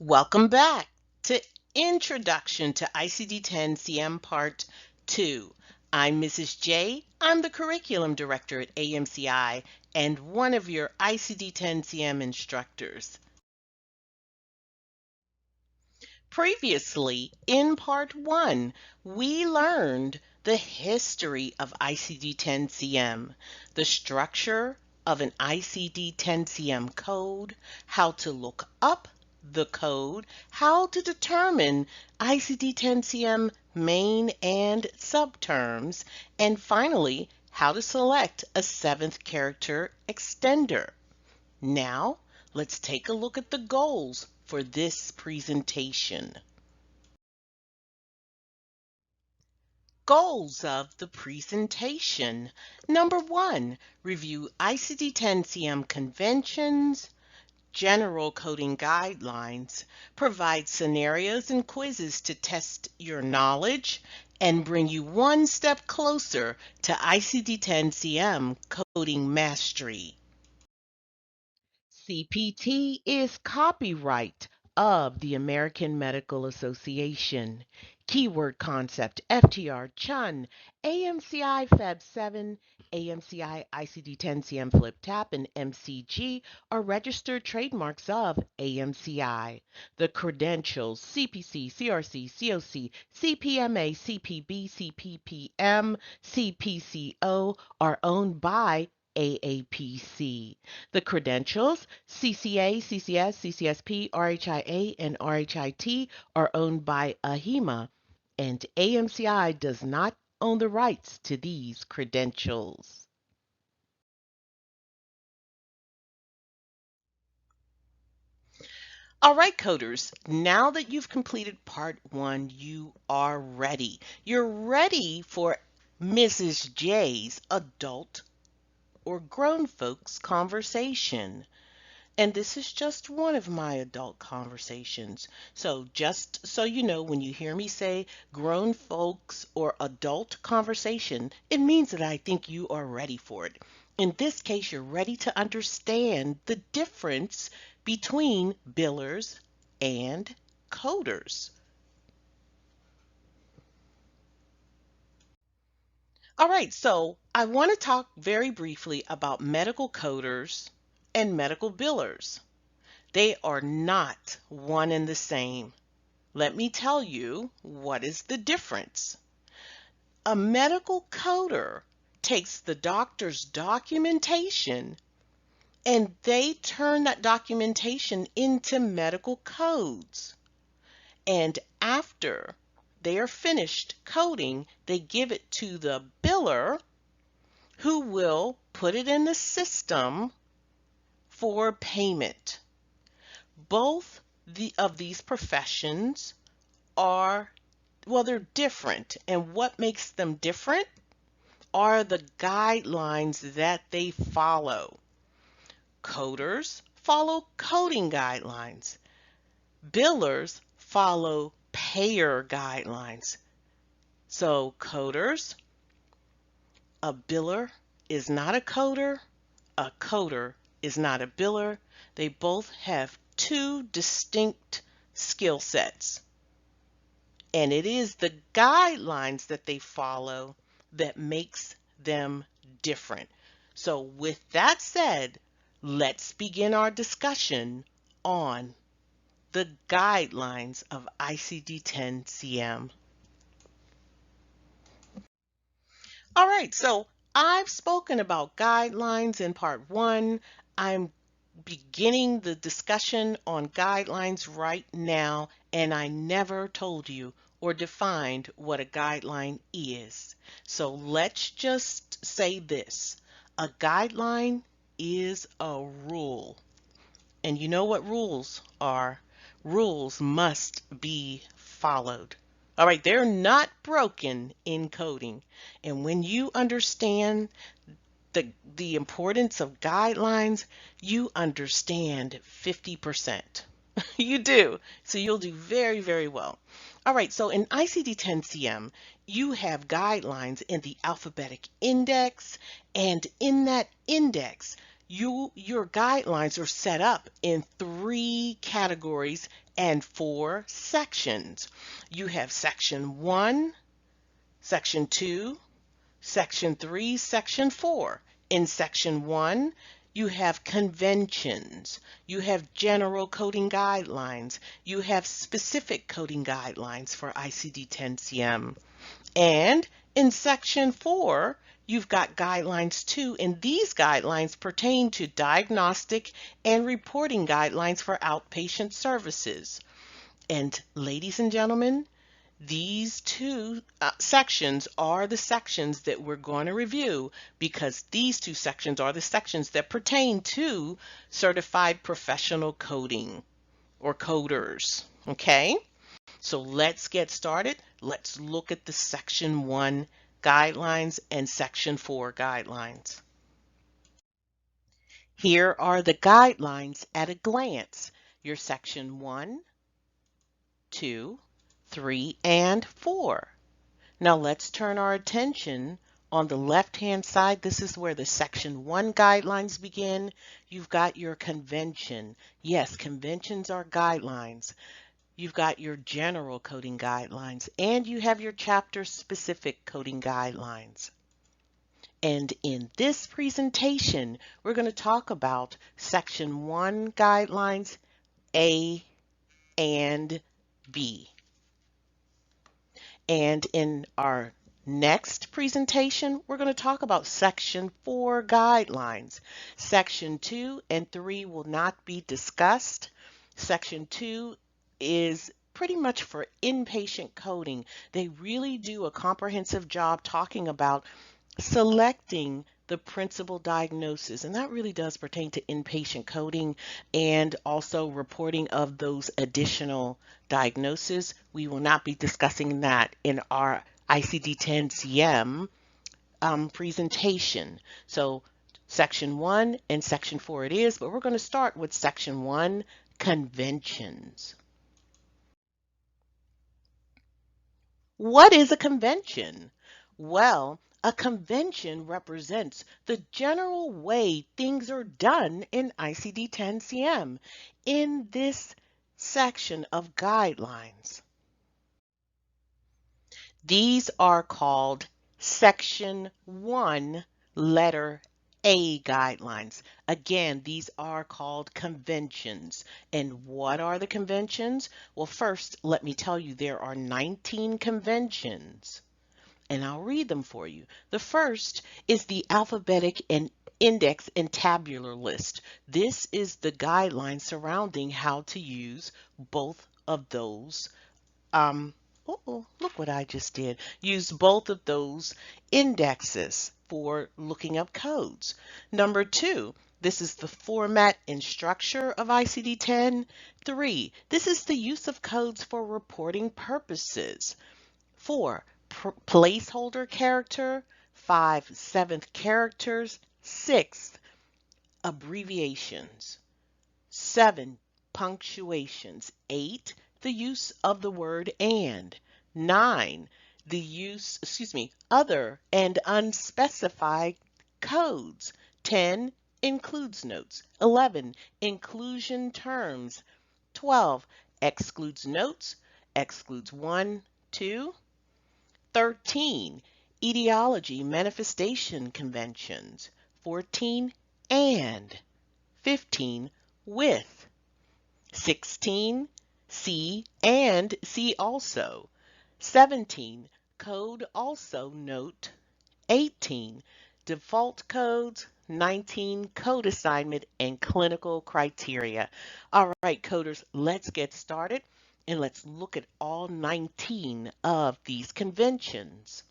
Welcome back to Introduction to ICD-10-CM Part 2. I'm Mrs. J. I'm the Curriculum Director at AMCI and one of your ICD-10-CM instructors. Previously, in Part 1, we learned the history of ICD-10-CM, the structure of an ICD-10-CM code, how to look up the code, how to determine ICD-10-CM main and subterms, and finally, how to select a seventh character extender. Now, let's take a look at the goals for this presentation. Goals of the presentation. Number 1, review ICD-10-CM conventions, general coding guidelines, provide scenarios and quizzes to test your knowledge, and bring you one step closer to ICD-10-CM coding mastery. CPT is copyright of the American Medical Association. Keyword concept FTR Chun, AMCI Feb 7, AMCI ICD-10-CM Flip Tap, and MCG are registered trademarks of AMCI. The credentials CPC, CRC, COC, CPMA, CPB, CPPM, CPCO are owned by AAPC. The credentials CCA, CCS, CCS-P, RHIA, and RHIT are owned by AHIMA, and AMCI does not own the rights to these credentials. All right, coders, now that you've completed part 1, you are ready. You're ready for Mrs. J's adult or grown folks conversation. And this is just one of my adult conversations. So just so you know, when you hear me say grown folks or adult conversation, it means that I think you are ready for it. In this case, you're ready to understand the difference between billers and coders. All right, so I want to talk very briefly about medical coders and medical billers. They are not one and the same. Let me tell you what is the difference. A medical coder takes the doctor's documentation and they turn that documentation into medical codes. And after they are finished coding, they give it to the biller who will put it in the system for payment. Both of these professions are, well, they're different. And what makes them different are the guidelines that they follow. Coders follow coding guidelines. Billers follow payer guidelines. So coders, a biller is not a coder is not a biller. They both have two distinct skill sets. And it is the guidelines that they follow that makes them different. So with that said, let's begin our discussion on the guidelines of ICD-10-CM. All right, so I've spoken about guidelines in part 1. I'm beginning the discussion on guidelines right now, and I never told you or defined what a guideline is. So let's just say this. A guideline is a rule. And you know what rules are? Rules must be followed. All right, they're not broken in coding. And when you understand the importance of guidelines, you understand 50%. You do. So you'll do very, very well. All right, so in ICD-10-CM, you have guidelines in the alphabetic index, and in that index, Your guidelines are set up in 3 categories and 4 sections. You have section 1, section 2, section 3, section 4. In section 1, you have conventions, you have general coding guidelines, you have specific coding guidelines for ICD-10-CM. And in section 4, you've got guidelines too, and these guidelines pertain to diagnostic and reporting guidelines for outpatient services. And ladies and gentlemen, these 2 sections are the sections that we're going to review, because these 2 sections are the sections that pertain to certified professional coding or coders. Okay, so let's get started. Let's look at the section 1 guidelines and section 4 guidelines. Here are the guidelines at a glance. Your section 1, 2, 3, and 4. Now let's turn our attention on the left-hand side. This is where the section 1 guidelines begin. You've got your convention. Yes, conventions are guidelines. You've got your general coding guidelines, and you have your chapter-specific coding guidelines. And in this presentation, we're going to talk about section 1 guidelines, A and B. And in our next presentation, we're going to talk about section 4 guidelines. Section 2 and 3 will not be discussed. Section 2 is pretty much for inpatient coding. They really do a comprehensive job talking about selecting the principal diagnosis, and that really does pertain to inpatient coding and also reporting of those additional diagnoses. We will not be discussing that in our ICD-10-CM presentation. So section 1 and section 4 it is, but we're going to start with section 1, conventions. What is a convention? Well, a convention represents the general way things are done in ICD-10-CM in this section of guidelines. These are called section 1 letter A guidelines. Again, these are called conventions. And what are the conventions? Well, first, let me tell you there are 19 conventions. And I'll read them for you. The first is the alphabetic and index and tabular list. This is the guideline surrounding how to use both of those. Look what I just did. Use both of those indexes for looking up codes. Number 2, this is the format and structure of ICD-10. 3, this is the use of codes for reporting purposes. 4, placeholder character. 5, 7th characters. 6, abbreviations. 7, punctuations. 8, the use of the word and. 9, the use, other and unspecified codes. 10, includes notes. 11, inclusion terms. 12, excludes notes, excludes 1, 2. 13, etiology manifestation conventions. 14, and. 15, with. 16, see and see also. 17, code also note. 18, default codes. 19, code assignment and clinical criteria. All right, coders, let's get started. And let's look at all 19 of these conventions.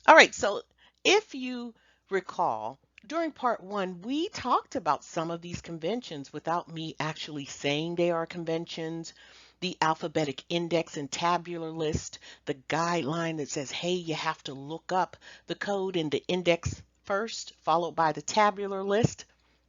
All right, so if you recall, during part 1, we talked about some of these conventions without me actually saying they are conventions. The alphabetic index and tabular list, the guideline that says, hey, you have to look up the code in the index first, followed by the tabular list.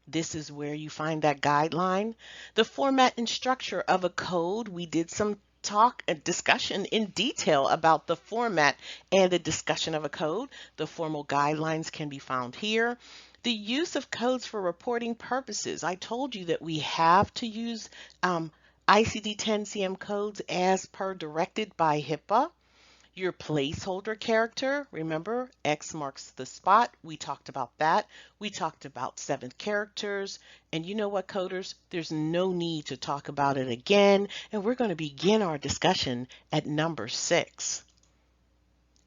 This is where you find that guideline. The format and structure of a code, we did some talk a discussion in detail about the format and the discussion of a code. The formal guidelines can be found here. The use of codes for reporting purposes. I told you that we have to use ICD-10-CM codes as per directed by HIPAA. Your placeholder character, remember, X marks the spot. We talked about that. We talked about 7 characters. And you know what, coders? There's no need to talk about it again. And we're going to begin our discussion at number 6,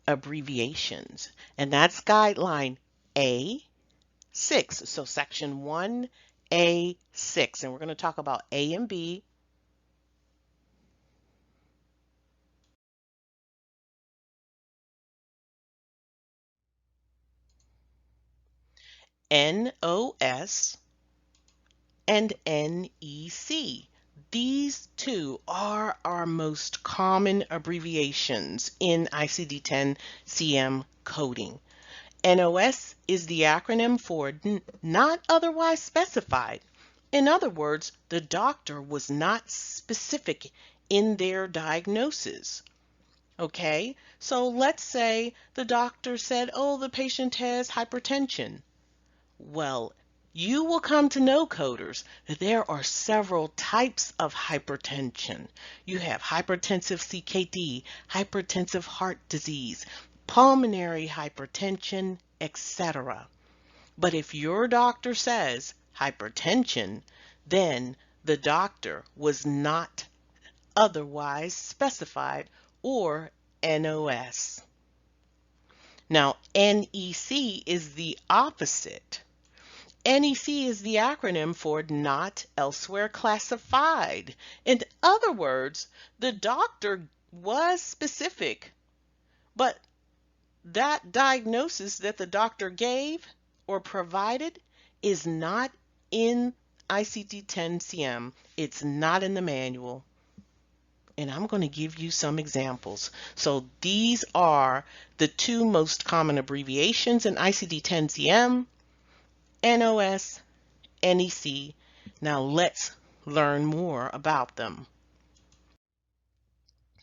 abbreviations. And that's guideline A6. So section 1A6. And we're going to talk about A and B. NOS and NEC. These two are our most common abbreviations in ICD-10-CM coding. NOS is the acronym for not otherwise specified. In other words, the doctor was not specific in their diagnosis. Okay, so let's say the doctor said, oh, the patient has hypertension. Well, you will come to know, coders, that there are several types of hypertension. You have hypertensive CKD, hypertensive heart disease, pulmonary hypertension, etc. But if your doctor says hypertension, then the doctor was not otherwise specified, or NOS. Now, NEC is the opposite. NEC is the acronym for not elsewhere classified. In other words, the doctor was specific, but that diagnosis that the doctor gave or provided is not in ICD-10-CM. It's not in the manual. And I'm going to give you some examples. So these are the 2 most common abbreviations in ICD-10-CM, NOS, NEC. Now let's learn more about them.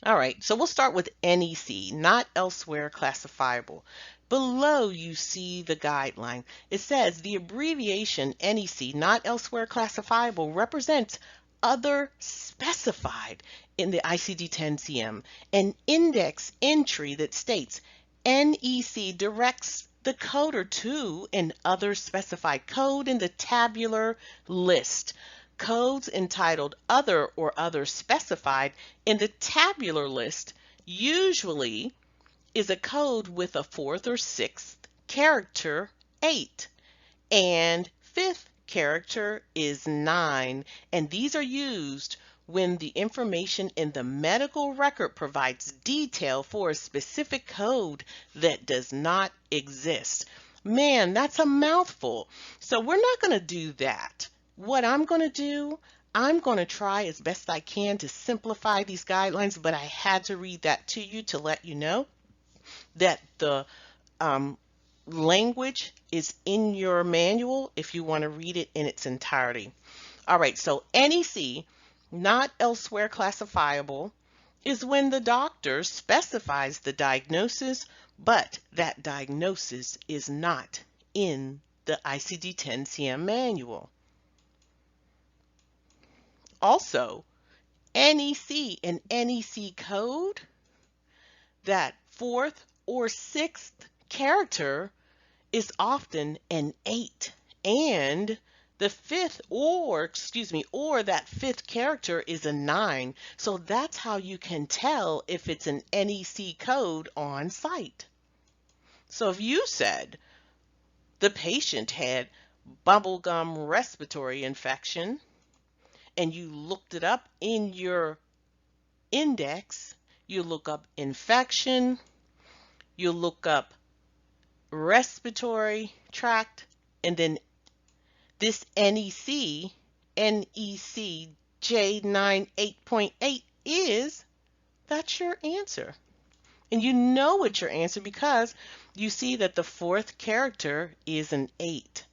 All right, so we'll start with NEC, not elsewhere classifiable. Below you see the guideline. It says the abbreviation NEC, not elsewhere classifiable, represents other specified in the ICD-10-CM, an index entry that states NEC directs the coder to an other specified code in the tabular list. Codes entitled Other or Other Specified in the tabular list usually is a code with a 4th or 6th character 8 and 5th character is 9, and these are used when the information in the medical record provides detail for a specific code that does not exist. Man, that's a mouthful. So we're not going to do that. What I'm going to do, I'm going to try as best I can to simplify these guidelines, but I had to read that to you to let you know that the language is in your manual if you want to read it in its entirety. All right, so NEC, not elsewhere classifiable, is when the doctor specifies the diagnosis, but that diagnosis is not in the ICD-10-CM manual. Also, NEC and NEC code, that 4th or 6th character is often an 8, and the 5th or that 5th character is a 9. So that's how you can tell if it's an NEC code on site. So if you said the patient had bubblegum respiratory infection and you looked it up in your index, you look up infection, you look up respiratory tract, and then this NEC J98.8 is, that's your answer. And you know it's your answer because you see that the 4th character is an 8.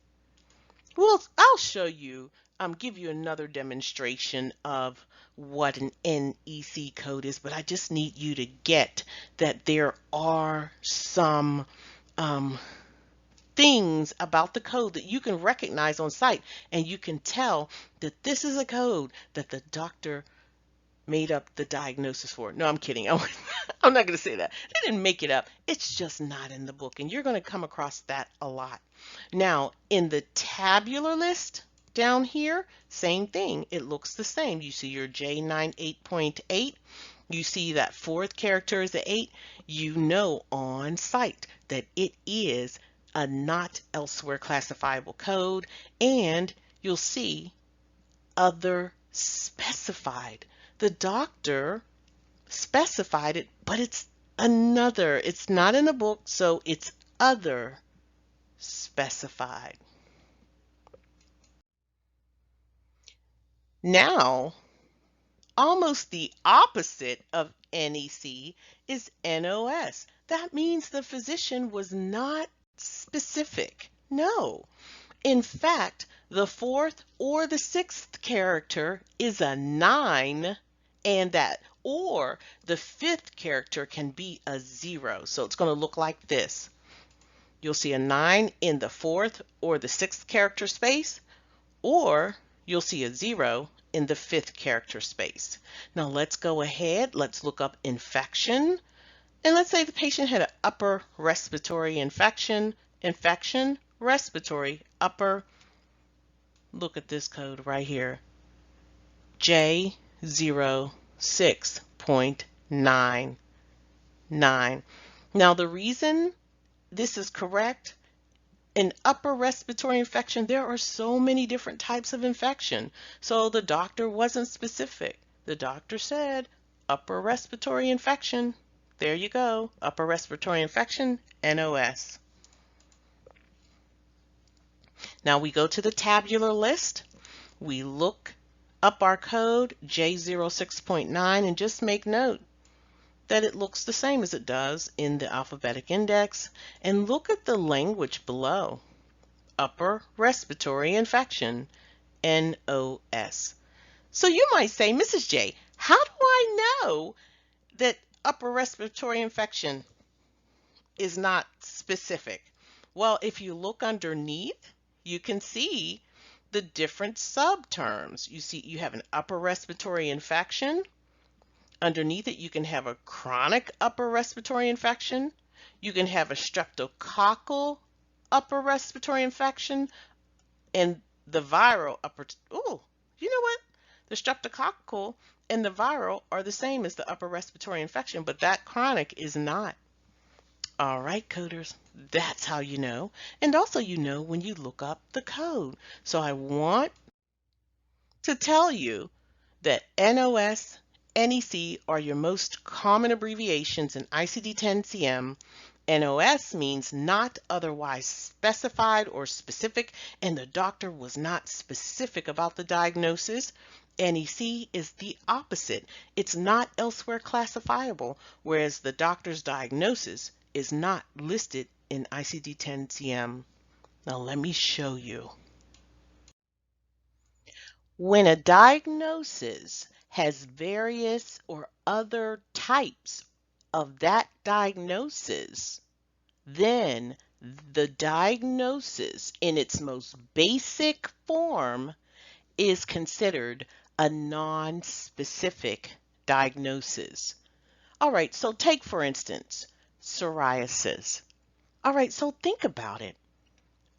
Well, I'll show you give you another demonstration of what an NEC code is, but I just need you to get that there are some things about the code that you can recognize on site, and you can tell that this is a code that the doctor made up the diagnosis for. No, I'm kidding. I'm not going to say that. They didn't make it up. It's just not in the book, and you're going to come across that a lot. Now, in the tabular list down here, same thing. It looks the same. You see your J98.8. You see that fourth character is an 8. You know on site that it is a not elsewhere classifiable code, and you'll see other specified. The doctor specified it, but it's another. It's not in the book, so it's other specified. Now, almost the opposite of NEC is NOS. That means the physician was not specific. No. In fact, the fourth or the sixth character is a 9, and that or the fifth character can be a 0. So it's going to look like this. You'll see a 9 in the fourth or the sixth character space, or you'll see a 0 in the fifth character space. Now let's go ahead. Let's look up infection. And let's say the patient had an upper respiratory infection, respiratory, upper. Look at this code right here, J06.99. Now the reason this is correct, in upper respiratory infection, there are so many different types of infection. So the doctor wasn't specific. The doctor said upper respiratory infection. There you go, upper respiratory infection, NOS. Now we go to the tabular list. We look up our code, J06.9, and just make note that it looks the same as it does in the alphabetic index. And look at the language below. Upper respiratory infection, NOS. So you might say, Mrs. J, how do I know that upper respiratory infection is not specific? Well, if you look underneath, you can see the different subterms. You see you have an upper respiratory infection. Underneath it, you can have a chronic upper respiratory infection. You can have a streptococcal upper respiratory infection, and the viral upper, you know what? The streptococcal and the viral are the same as the upper respiratory infection, but that chronic is not. All right, coders, that's how you know. And also you know when you look up the code. So I want to tell you that NOS, NEC are your most common abbreviations in ICD-10-CM. NOS means not otherwise specified or specific, and the doctor was not specific about the diagnosis. NEC is the opposite. It's not elsewhere classifiable, whereas the doctor's diagnosis is not listed in ICD-10-CM. Now let me show you. When a diagnosis has various or other types of that diagnosis, then the diagnosis in its most basic form is considered a non-specific diagnosis. All right, so take for instance, psoriasis. All right, so think about it.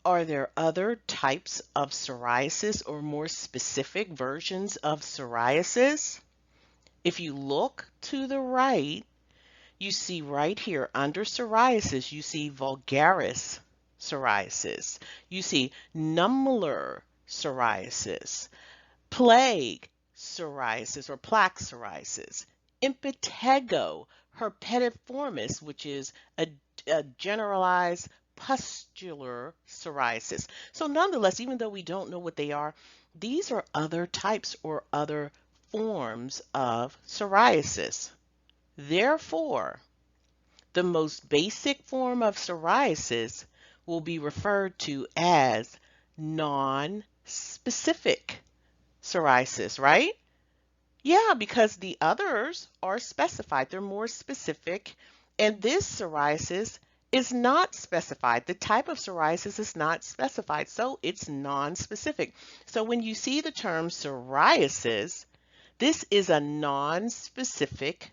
Are there other types of psoriasis or more specific versions of psoriasis? If you look to the right, you see right here under psoriasis, you see vulgaris psoriasis. You see nummular psoriasis, plague psoriasis or plaque psoriasis, impetigo herpetiformis, which is a generalized pustular psoriasis. So nonetheless, even though we don't know what they are, these are other types or other forms of psoriasis. Therefore, the most basic form of psoriasis will be referred to as non-specific psoriasis, right? Yeah, because the others are specified. They're more specific. And this psoriasis is not specified. The type of psoriasis is not specified, so it's non-specific. So when you see the term psoriasis, this is a non-specific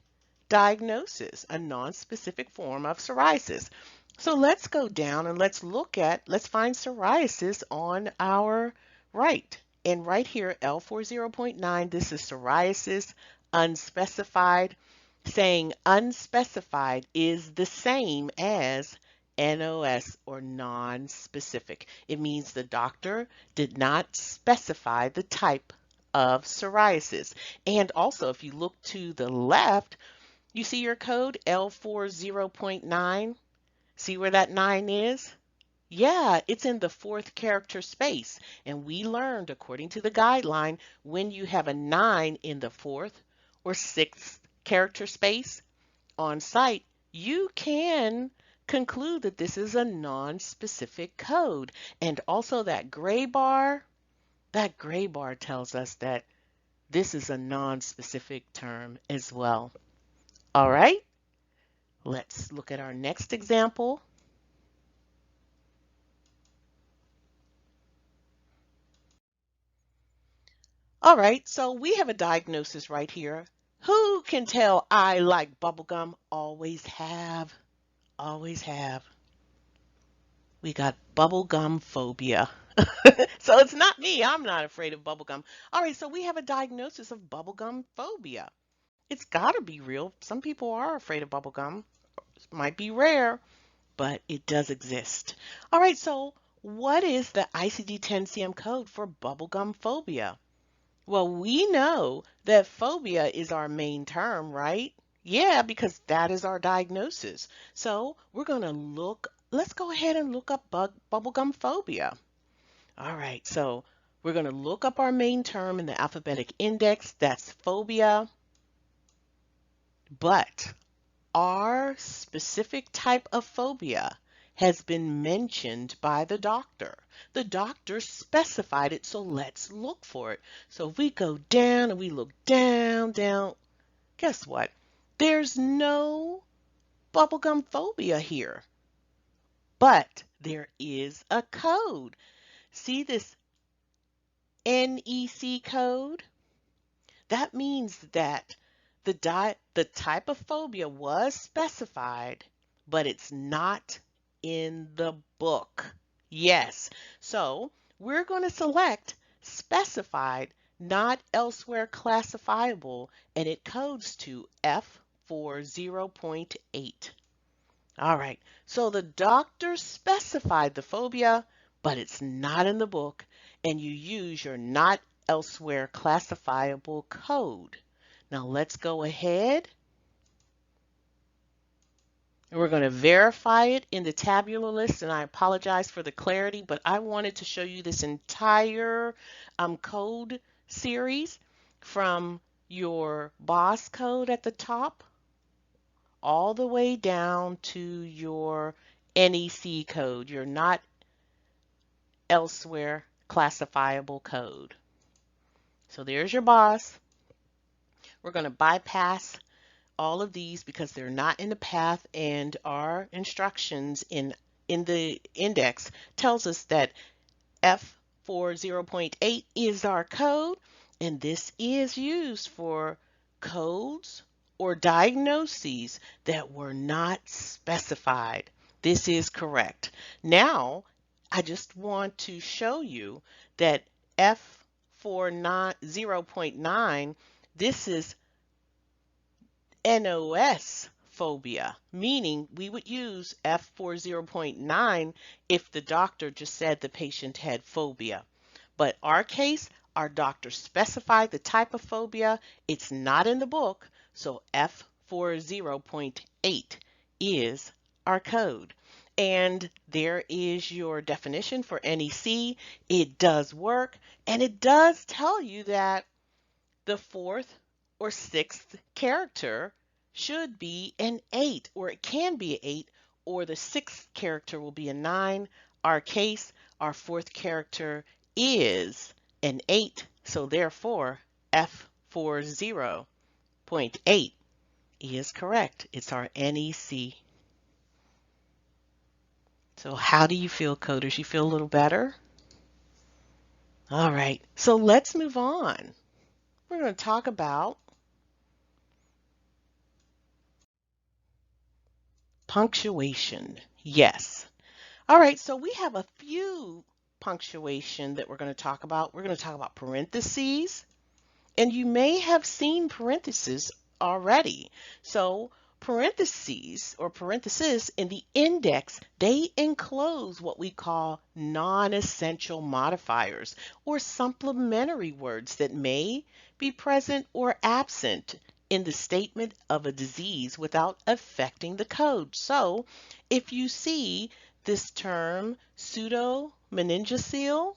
diagnosis, a non-specific form of psoriasis. So let's go down and let's find psoriasis on our right. And right here, L40.9, this is psoriasis unspecified. Saying unspecified is the same as NOS or non-specific. It means the doctor did not specify the type of psoriasis. And also, if you look to the left, you see your code L40.9. See where that 9 is? Yeah, it's in the fourth character space. And we learned, according to the guideline, when you have a 9 in the fourth or sixth character space on site, you can conclude that this is a non-specific code. And also that gray bar tells us that this is a non-specific term as well. All right, let's look at our next example. All right, so we have a diagnosis right here. Who can tell I like bubblegum? Always have, always have. We got bubblegum phobia. So it's not me. I'm not afraid of bubblegum. All right, so we have a diagnosis of bubblegum phobia. It's got to be real. Some people are afraid of bubblegum. It might be rare, but it does exist. All right, so what is the ICD-10-CM code for bubblegum phobia? Well, we know that phobia is our main term, right? Yeah, because that is our diagnosis. So let's go ahead and look up bubblegum phobia. All right, so we're going to look up our main term in the alphabetic index. That's phobia. But our specific type of phobia has been mentioned by the doctor. The doctor specified it, so let's look for it. So if we go down and we look down, guess what? There's no bubblegum phobia here, but there is a code. See this NEC code? That means that the type of phobia was specified, but it's not in the book. Yes, so we're going to select specified, not elsewhere classifiable, and it codes to F40.8. All right, so the doctor specified the phobia, but it's not in the book, and you use your not elsewhere classifiable code. Now let's go ahead and we're going to verify it in the tabular list, and I apologize for the clarity, but I wanted to show you this entire code series from your boss code at the top all the way down to your NEC code, your not elsewhere classifiable code. So there's your boss. We're going to bypass all of these because they're not in the path, and our instructions in the index tells us that F40.8 is our code, and this is used for codes or diagnoses that were not specified. This is correct. Now, I just want to show you that F40.9, this is NOS phobia, meaning we would use F40.9 if the doctor just said the patient had phobia. But our case, our doctor specified the type of phobia. It's not in the book, so F40.8 is our code. And there is your definition for NEC. It does work, and it does tell you that the fourth or sixth character should be an 8, or it can be an 8, or the sixth character will be a 9. Our case, our fourth character is an 8, So therefore, F40.8 is correct. It's our NEC. So how do you feel, coders? You feel a little better? All right, so let's move on. We're going to talk about punctuation. Yes. All right, so we have a few punctuation that we're going to talk about. We're going to talk about parentheses, and you may have seen parentheses already. So parentheses or parentheses in the index, they enclose what we call non-essential modifiers or supplementary words that may be present or absent in the statement of a disease without affecting the code. So if you see this term pseudo-meningocele,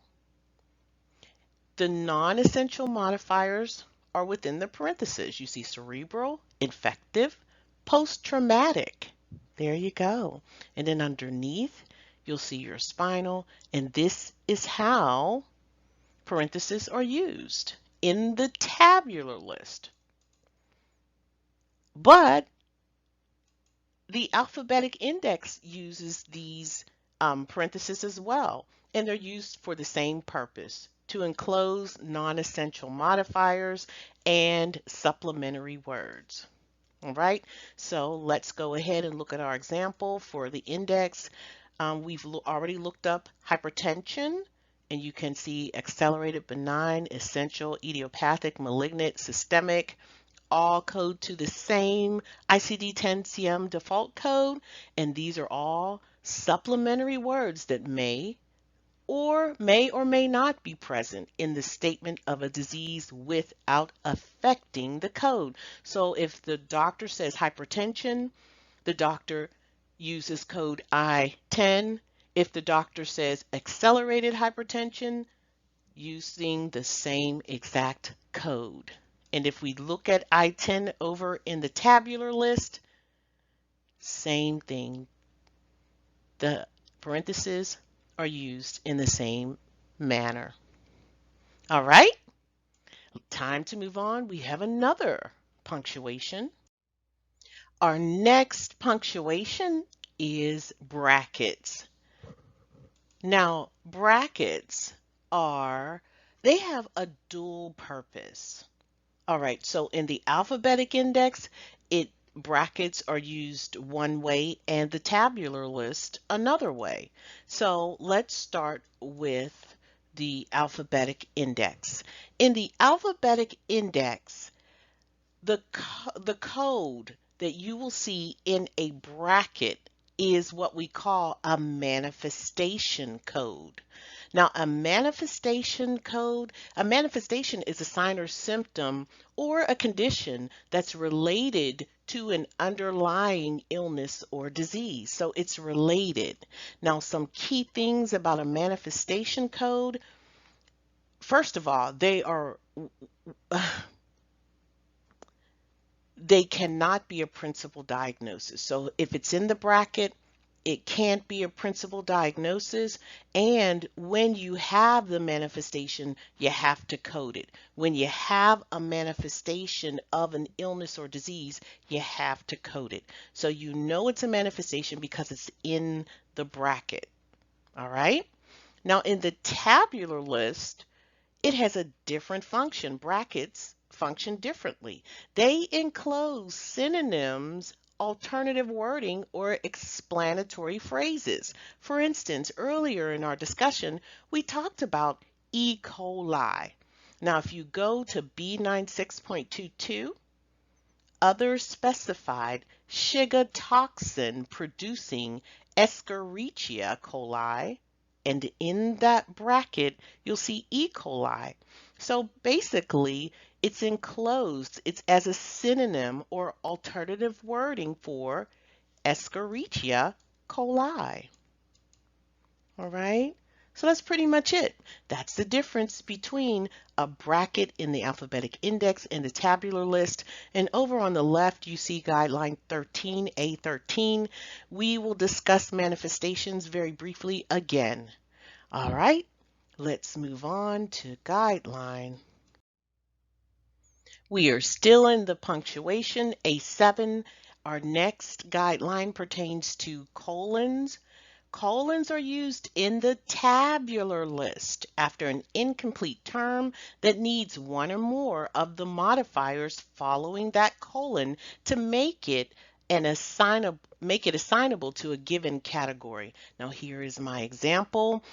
the non-essential modifiers are within the parentheses. You see cerebral, infective, post-traumatic. There you go. And then underneath, you'll see your spinal, and this is how parentheses are used in the tabular list. But the alphabetic index uses these parentheses as well, and they're used for the same purpose, to enclose non-essential modifiers and supplementary words. All right, so let's go ahead and look at our example for the index. We've already looked up hypertension, and you can see accelerated, benign, essential, idiopathic, malignant, systemic, all code to the same ICD-10-CM default code, and these are all supplementary words that may or may not be present in the statement of a disease without affecting the code. So if the doctor says hypertension, the doctor uses code I-10. If the doctor says accelerated hypertension, using the same exact code. And if we look at I-10 over in the tabular list, same thing. The parentheses are used in the same manner. All right, time to move on. We have another punctuation. Our next punctuation is brackets. Now, brackets they have a dual purpose. All right, so in the alphabetic index, brackets are used one way and the tabular list another way. So let's start with the alphabetic index. In the alphabetic index, the code that you will see in a bracket is what we call a manifestation code. Now, a manifestation is a sign or symptom or a condition that's related to an underlying illness or disease. So it's related. Now, some key things about a manifestation code. First of all, they cannot be a principal diagnosis. So if it's in the bracket, it can't be a principal diagnosis. And when you have the manifestation, you have to code it. When you have a manifestation of an illness or disease, you have to code it. So you know it's a manifestation because it's in the bracket. All right. Now in the tabular list, it has a different function. Brackets function differently. They enclose synonyms, alternative wording, or explanatory phrases. For instance, earlier in our discussion, we talked about E. coli. Now, if you go to B96.22, other specified Shiga toxin producing Escherichia coli, and in that bracket, you'll see E. coli. So basically, it's enclosed. It's as a synonym or alternative wording for Escherichia coli. All right. So that's pretty much it. That's the difference between a bracket in the alphabetic index and the tabular list. And over on the left, you see guideline 13A13. We will discuss manifestations very briefly again. All right, let's move on to guideline We are still in the punctuation, A7. Our next guideline pertains to colons. Colons are used in the tabular list after an incomplete term that needs one or more of the modifiers following that colon to make it assignable to a given category. Now here is my example.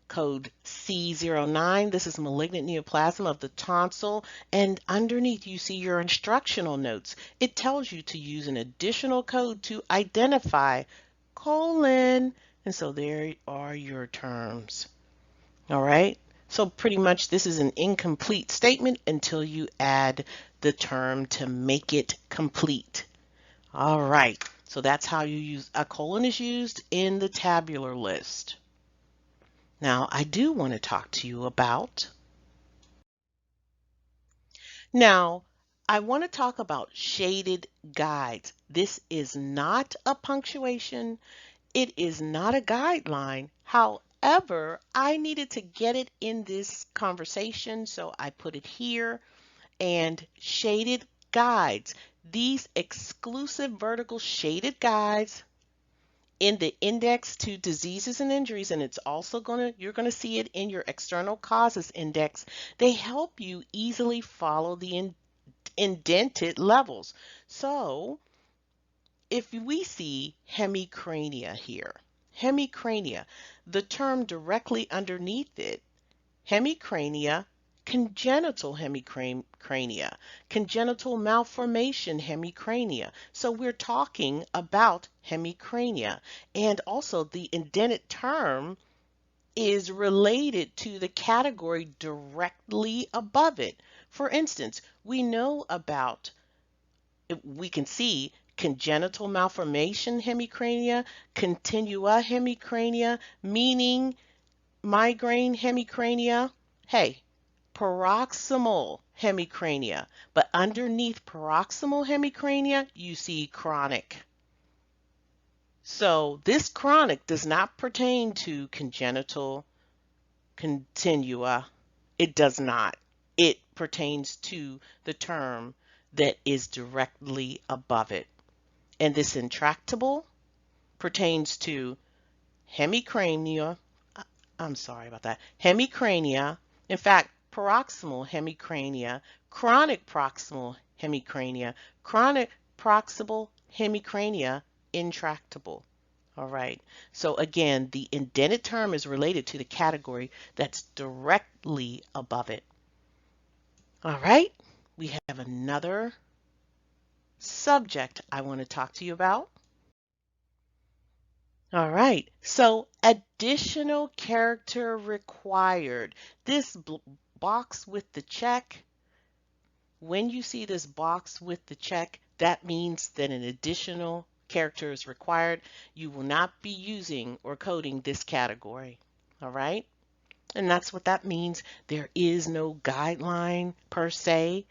Code C09. This is malignant neoplasm of the tonsil, and underneath you see your instructional notes. It tells you to use an additional code to identify colon, and so there are your terms. All right, so pretty much this is an incomplete statement until you add the term to make it complete. All right, so that's how you use a colon is used in the tabular list. Now, I do want to talk to you about. Now, I want to talk about shaded guides. This is not a punctuation. It is not a guideline. However, I needed to get it in this conversation, so I put it here. And shaded guides. These exclusive vertical shaded guides in the index to diseases and injuries, and it's also you're going to see it in your external causes index. They help you easily follow the indented levels. So if we see hemicrania here, hemicrania, the term directly underneath it, hemicrania, congenital hemicrania, congenital malformation hemicrania. So we're talking about hemicrania. And also the indented term is related to the category directly above it. For instance, we can see congenital malformation hemicrania, continua hemicrania, meaning migraine hemicrania. Hey, paroxysmal hemicrania, but underneath paroxysmal hemicrania, you see chronic. So this chronic does not pertain to congenital continua. It does not. It pertains to the term that is directly above it. And this intractable pertains to hemicrania. I'm sorry about that. Hemicrania. In fact, paroxysmal hemicrania, chronic proximal hemicrania, chronic proximal hemicrania, intractable. All right. So again, the indented term is related to the category that's directly above it. All right. We have another subject I want to talk to you about. All right, so additional character required. This box with the check, when you see this box with the check, that means that an additional character is required. You will not be using or coding this category. All right, and that's what that means. There is no guideline per se,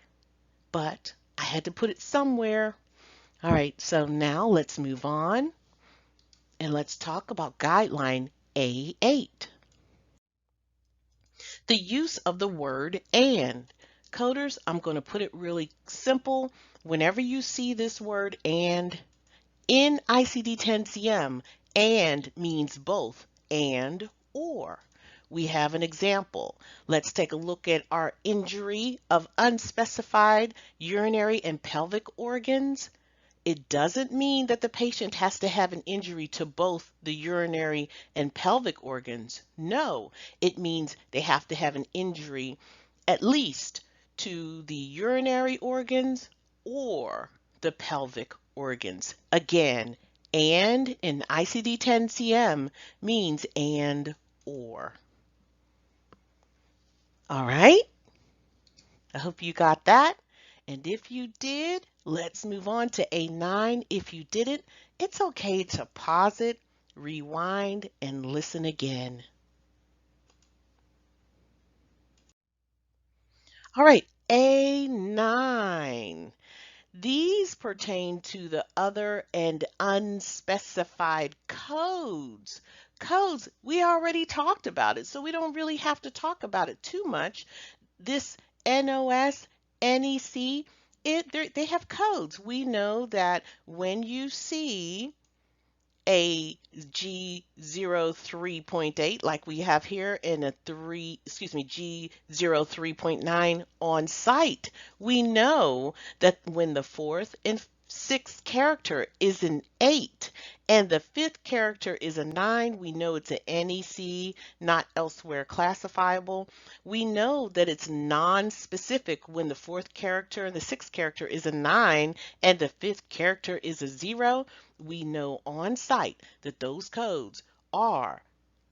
but I had to put it somewhere. All right, so now let's move on. And let's talk about guideline A8. The use of the word and. Coders, I'm going to put it really simple. Whenever you see this word and in ICD-10-CM, and means both and or. We have an example. Let's take a look at our injury of unspecified urinary and pelvic organs. It doesn't mean that the patient has to have an injury to both the urinary and pelvic organs. No, it means they have to have an injury at least to the urinary organs or the pelvic organs. Again, and in ICD-10-CM means and or. All right, I hope you got that. And if you did, let's move on to A9. If you didn't, it's okay to pause it, rewind, and listen again. All right, A9. These pertain to the other and unspecified codes. Codes, we already talked about it, so we don't really have to talk about it too much. This NOS NEC, they have codes. We know that when you see a G03.8 like we have here in a G03.9 on site, we know that when the fourth and sixth character is an 8 and the fifth character is a 9, we know it's an NEC, not elsewhere classifiable. We know that it's non-specific when the fourth character and the sixth character is a 9 and the fifth character is a 0. We know on site that those codes are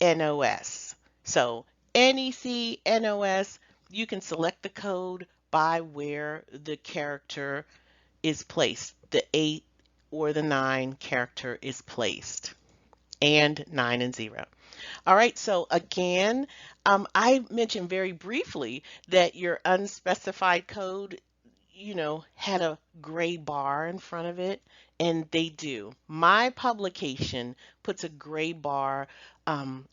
NOS. So NEC, NOS, you can select the code by where the character is placed. The 8 or the 9 character is placed, and 9 and 0. All right, so again, I mentioned very briefly that your unspecified code, had a gray bar in front of it, and they do. My publication puts a gray bar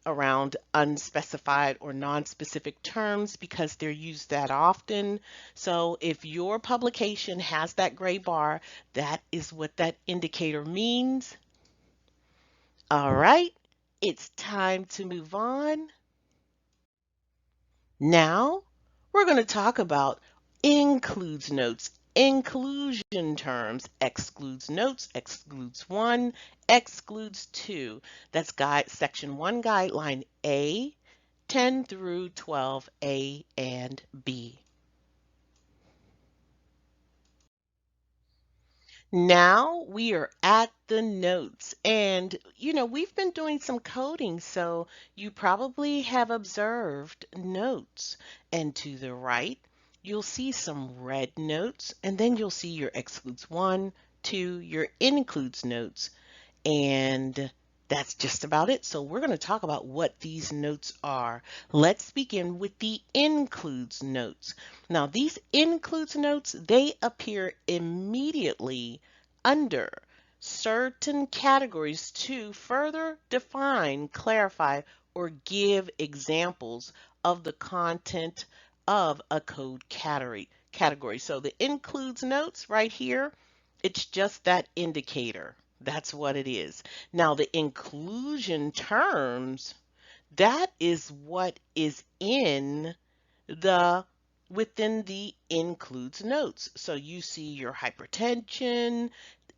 around unspecified or non-specific terms because they're used that often. So if your publication has that gray bar, that is what that indicator means. All right, it's time to move on. Now, we're going to talk about includes notes, inclusion terms, excludes notes, excludes 1, excludes 2. That's section 1 guideline A, 10 through 12, A and B. Now we are at the notes, and we've been doing some coding, so you probably have observed notes. And to the right, you'll see some red notes, and then you'll see your excludes 1, 2, your includes notes, and that's just about it. So we're going to talk about what these notes are. Let's begin with the includes notes. Now these includes notes, they appear immediately under certain categories to further define, clarify, or give examples of the content of a code category. So the includes notes right here, it's just that indicator. That's what it is. Now the inclusion terms, that is what is within the includes notes. So you see your hypertension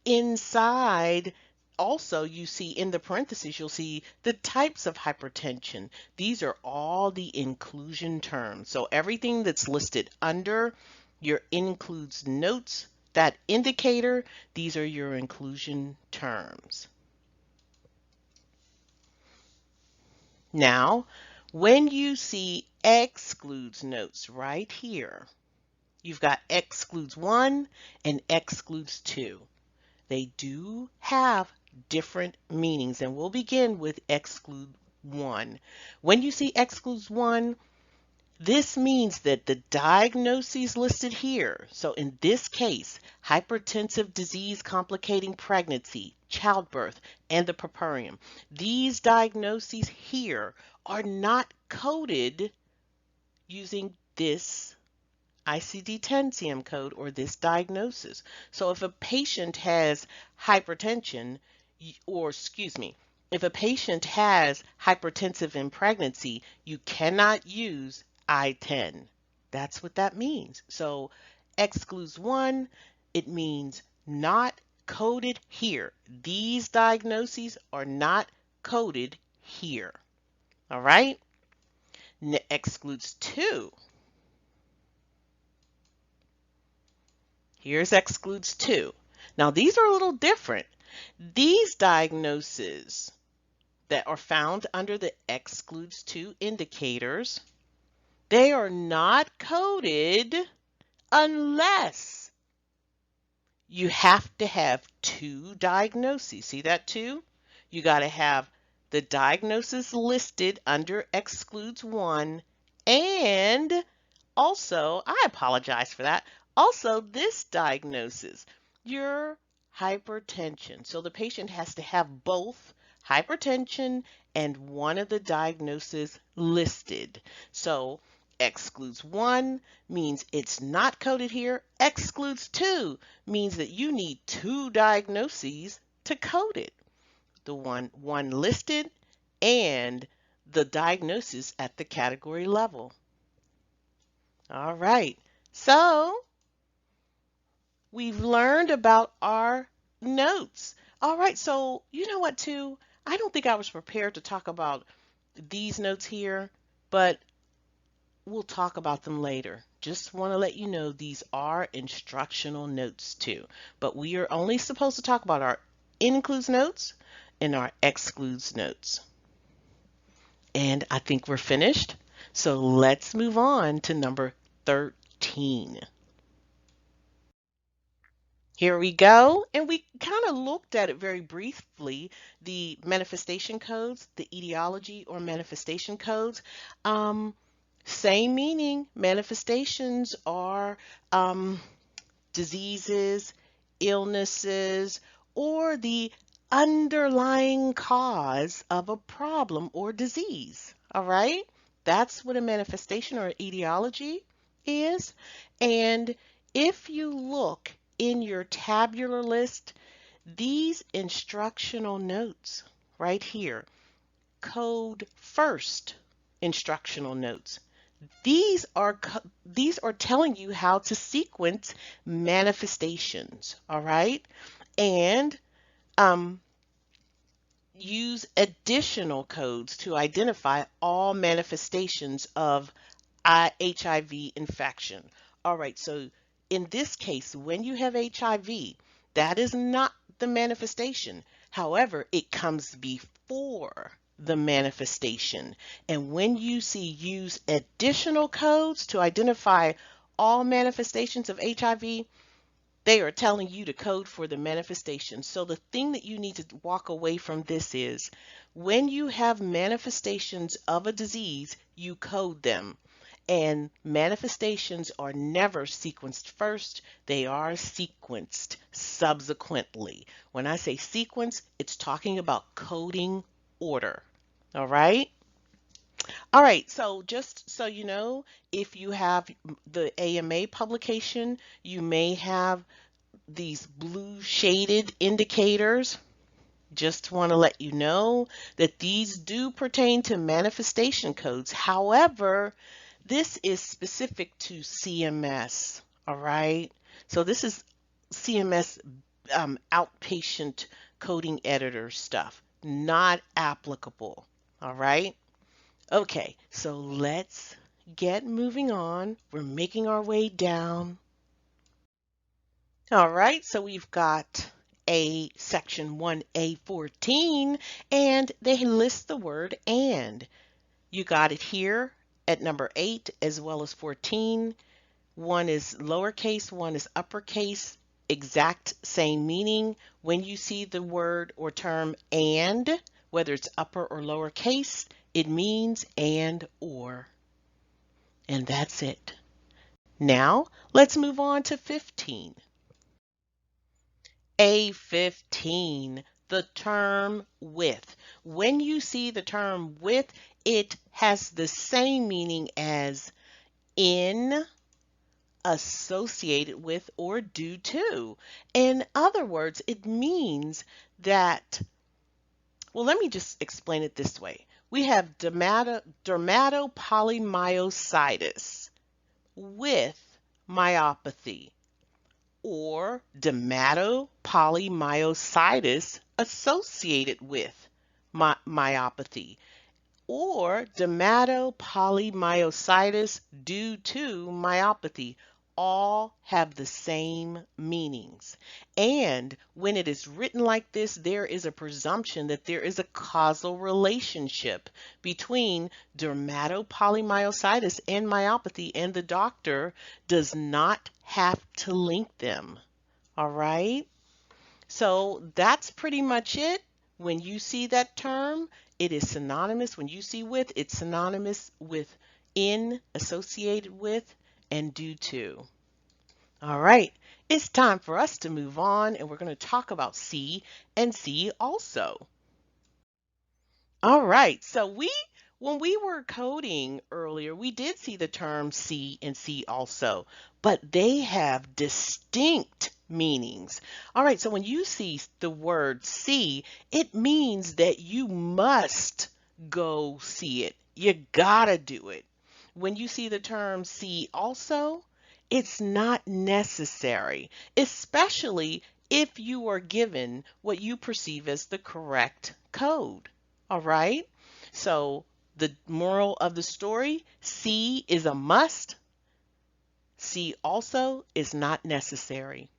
inside. Also, you see in the parentheses, you'll see the types of hypertension. These are all the inclusion terms. So everything that's listed under your includes notes, that indicator, these are your inclusion terms. Now, when you see excludes notes right here, you've got excludes 1 and excludes 2. They do have different meanings, and we'll begin with exclude 1. When you see excludes 1, this means that the diagnoses listed here, so in this case, hypertensive disease complicating pregnancy, childbirth, and the puerperium, these diagnoses here are not coded using this ICD-10-CM code or this diagnosis. So if a patient has hypertension, if a patient has hypertensive in pregnancy, you cannot use I-10. That's what that means. So excludes 1, it means not coded here. These diagnoses are not coded here. All right? Excludes 2. Here's excludes 2. Now these are a little different. These diagnoses that are found under the excludes 2 indicators, they are not coded unless you have to have 2 diagnoses. See that 2? You got to have the diagnosis listed under excludes 1, and also, I apologize for that, also this diagnosis, your hypertension. So the patient has to have both hypertension and one of the diagnoses listed. So Excludes 1 means it's not coded here. Excludes 2 means that you need 2 diagnoses to code it. The one listed and the diagnosis at the category level. All right, so we've learned about our notes. All right, so you know what too? I don't think I was prepared to talk about these notes here, but we'll talk about them later. Just want to let you know these are instructional notes too, but we are only supposed to talk about our includes notes and our excludes notes. And I think we're finished. So let's move on to number 13. Here we go, and we kind of looked at it very briefly, the manifestation codes, the etiology or manifestation codes. Same meaning, manifestations are diseases, illnesses, or the underlying cause of a problem or disease. All right, that's what a manifestation or etiology is. And if you look in your tabular list, these instructional notes right here, code first instructional notes. These are telling you how to sequence manifestations, all right? And use additional codes to identify all manifestations of HIV infection. All right, so in this case, when you have HIV, that is not the manifestation. However, it comes before the manifestation. And when you see use additional codes to identify all manifestations of HIV, they are telling you to code for the manifestation. So the thing that you need to walk away from this is when you have manifestations of a disease, you code them. And manifestations are never sequenced first, they are sequenced subsequently. When I say sequence, it's talking about coding order. All right? All right, so just so you know, if you have the AMA publication, you may have these blue shaded indicators. Just want to let you know that these do pertain to manifestation codes. However, this is specific to CMS, all right? So this is CMS outpatient coding editor stuff, not applicable, all right? Okay, so let's get moving on. We're making our way down. All right, so we've got a section 1A14, and they list the word and. You got it here at number 8 as well as 14. One is lowercase, one is uppercase, exact same meaning. When you see the word or term and, whether it's upper or lowercase, it means and or. And that's it. Now, let's move on to 15. A15, the term with. When you see the term with, it has the same meaning as in, associated with, or due to. In other words, it means that, well, let me just explain it this way. We have dermatopolymyositis with myopathy, or dermatopolymyositis associated with myopathy, or dermatopolymyositis due to myopathy. All have the same meanings. And when it is written like this, there is a presumption that there is a causal relationship between dermatopolymyositis and myopathy, and the doctor does not have to link them. All right? So that's pretty much it. When you see that term, it is synonymous. When you see with, it's synonymous with in, associated with, and due to. All right, it's time for us to move on, and we're going to talk about C and C also. All right, so we when we were coding earlier, we did see the term C and C also, but they have distinct meanings. All right, so when you see the word C, it means that you must go see it. You gotta do it. When you see the term C also, it's not necessary, especially if you are given what you perceive as the correct code. All right? So the moral of the story, C is a must. C also is not necessary.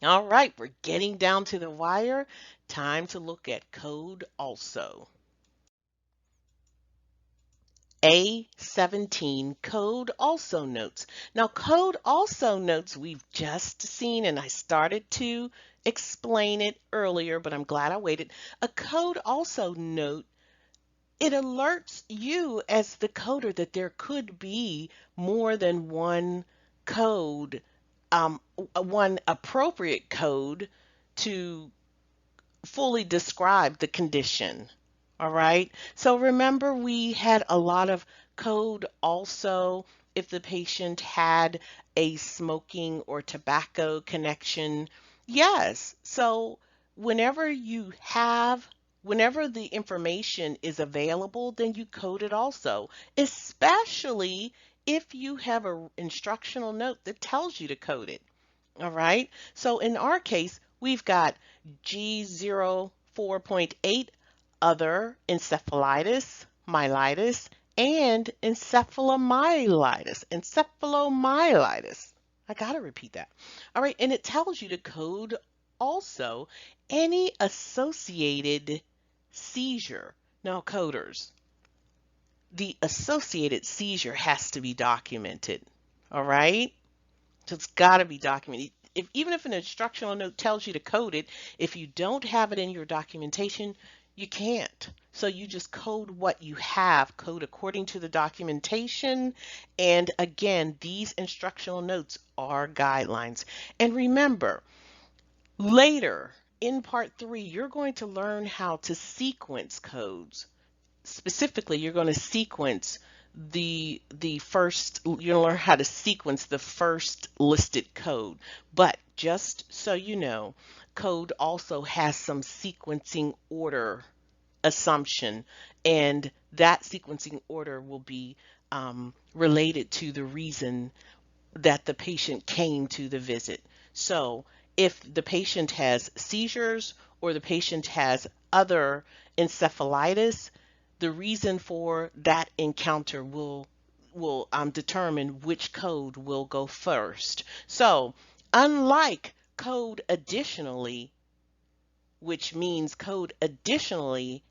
All right, we're getting down to the wire. Time to look at code also. A17, code also notes. Now, code also notes we've just seen, and I started to explain it earlier, but I'm glad I waited. A code also note, it alerts you as the coder that there could be more than one code, one appropriate code to fully describe the condition. All right. So remember, we had a lot of code also if the patient had a smoking or tobacco connection. Yes. So whenever whenever the information is available, then you code it also, especially if you have an instructional note that tells you to code it. All right. So in our case, we've got G04.8, other encephalitis, myelitis, and encephalomyelitis. Encephalomyelitis. I got to repeat that. All right. And it tells you to code also any associated seizure. Now, coders, the associated seizure has to be documented. All right. So it's got to be documented. Even if an instructional note tells you to code it, if you don't have it in your documentation, you can't. So you just code what you have, code according to the documentation. And again, these instructional notes are guidelines. And remember, later in part 3, you're going to learn how to sequence codes. Specifically, you're going to sequence the first, you'll learn how to sequence the first listed code. But just so you know, code also has some sequencing order assumption, and that sequencing order will be related to the reason that the patient came to the visit. So if the patient has seizures or the patient has other encephalitis, the reason for that encounter will determine which code will go first. So unlike code additionally, which means code additionally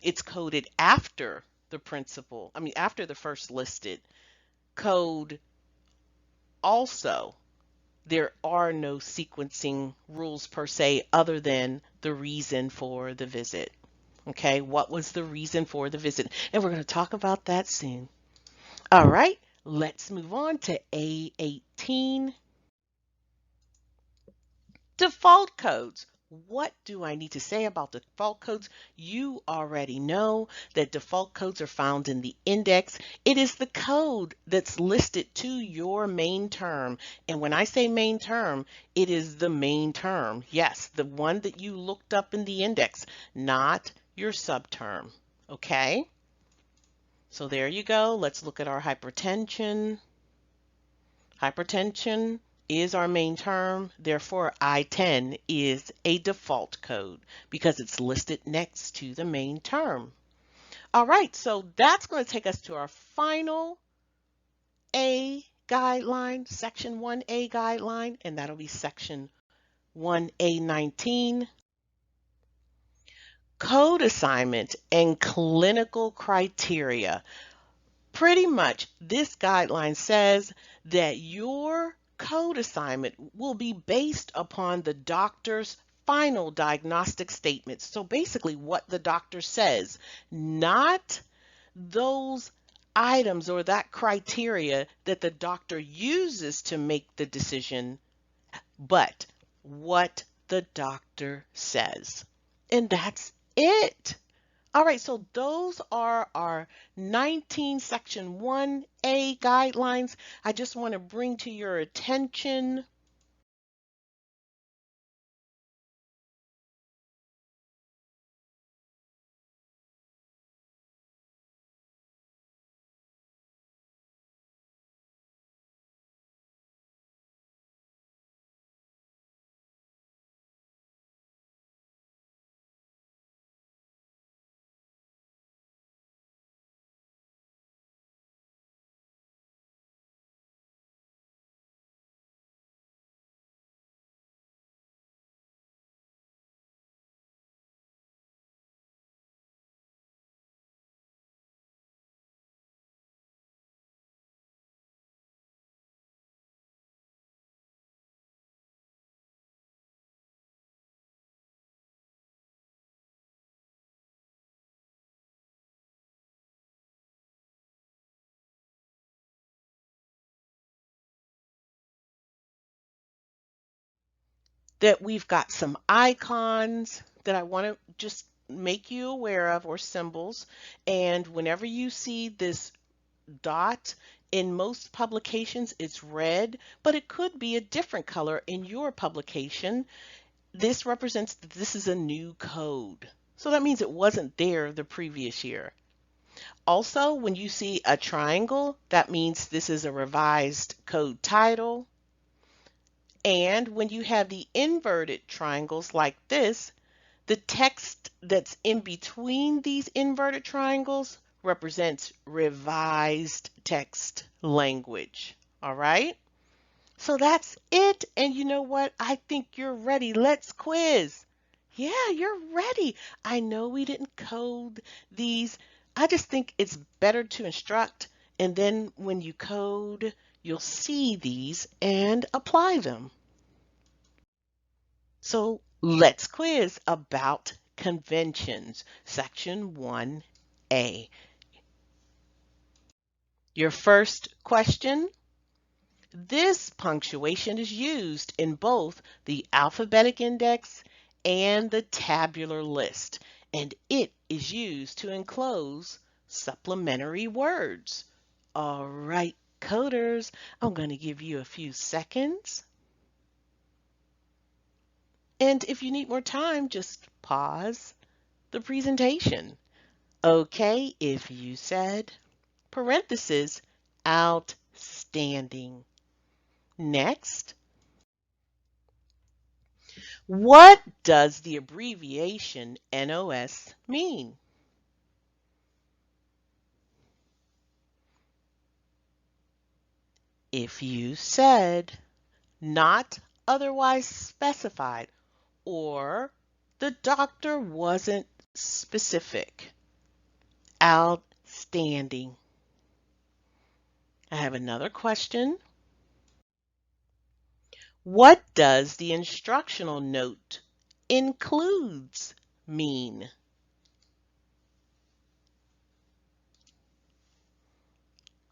it's coded after the principal, after the first listed code also, there are no sequencing rules per se other than the reason for the visit. Okay, what was the reason for the visit? And we're going to talk about that soon. All right, let's move on to A18. Default codes. What do I need to say about default codes? You already know that default codes are found in the index. It is the code that's listed to your main term. And when I say main term, it is the main term. Yes, the one that you looked up in the index, not your subterm. Okay? So there you go. Let's look at our hypertension. Hypertension is our main term, therefore I-10 is a default code because it's listed next to the main term. All right, so that's going to take us to our final A guideline, section 1A guideline, and that'll be section 1A19. Code assignment and clinical criteria. Pretty much this guideline says that your code assignment will be based upon the doctor's final diagnostic statement. So basically what the doctor says, not those items or that criteria that the doctor uses to make the decision, but what the doctor says. And that's it. All right, so those are our 19 Section 1A guidelines. I just want to bring to your attention that we've got some icons that I want to just make you aware of, or symbols. And whenever you see this dot, in most publications it's red, but it could be a different color in your publication. This represents that this is a new code. So that means it wasn't there the previous year. Also, when you see a triangle, that means this is a revised code title. And when you have the inverted triangles like this, the text that's in between these inverted triangles represents revised text language. All right? So that's it. And you know what? I think you're ready. Let's quiz. Yeah, you're ready. I know we didn't code these. I just think it's better to instruct, and then when you code, you'll see these and apply them. So let's quiz about conventions, section 1A. Your first question: this punctuation is used in both the alphabetic index and the tabular list, and it is used to enclose supplementary words. All right, coders, I'm going to give you a few seconds. And if you need more time, just pause the presentation. Okay, if you said, parenthesis, outstanding. Next, what does the abbreviation NOS mean? If you said, not otherwise specified, or the doctor wasn't specific. Outstanding. I have another question. What does the instructional note includes mean?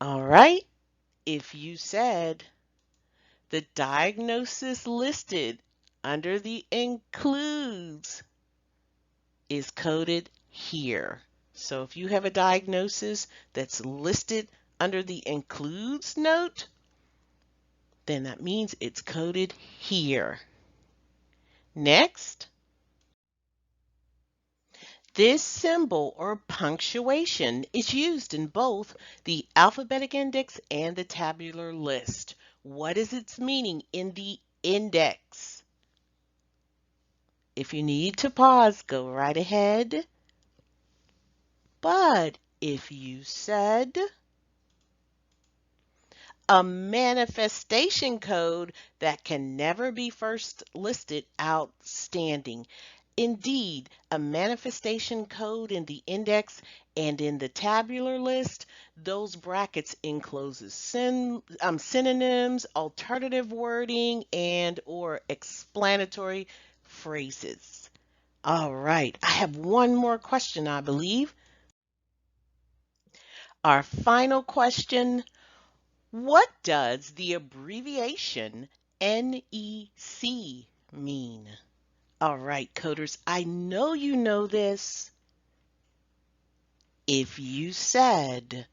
All right, if you said the diagnosis listed under the includes is coded here. So if you have a diagnosis that's listed under the includes note, then that means it's coded here. Next, this symbol or punctuation is used in both the alphabetic index and the tabular list. What is its meaning in the index? If you need to pause, go right ahead. But if you said a manifestation code that can never be first listed, outstanding. Indeed, a manifestation code in the index and in the tabular list, those brackets encloses synonyms, alternative wording, and or explanatory phrases. All right, I have one more question, I believe. Our final question: what does the abbreviation NEC mean? All right, coders, I know you know this. If you said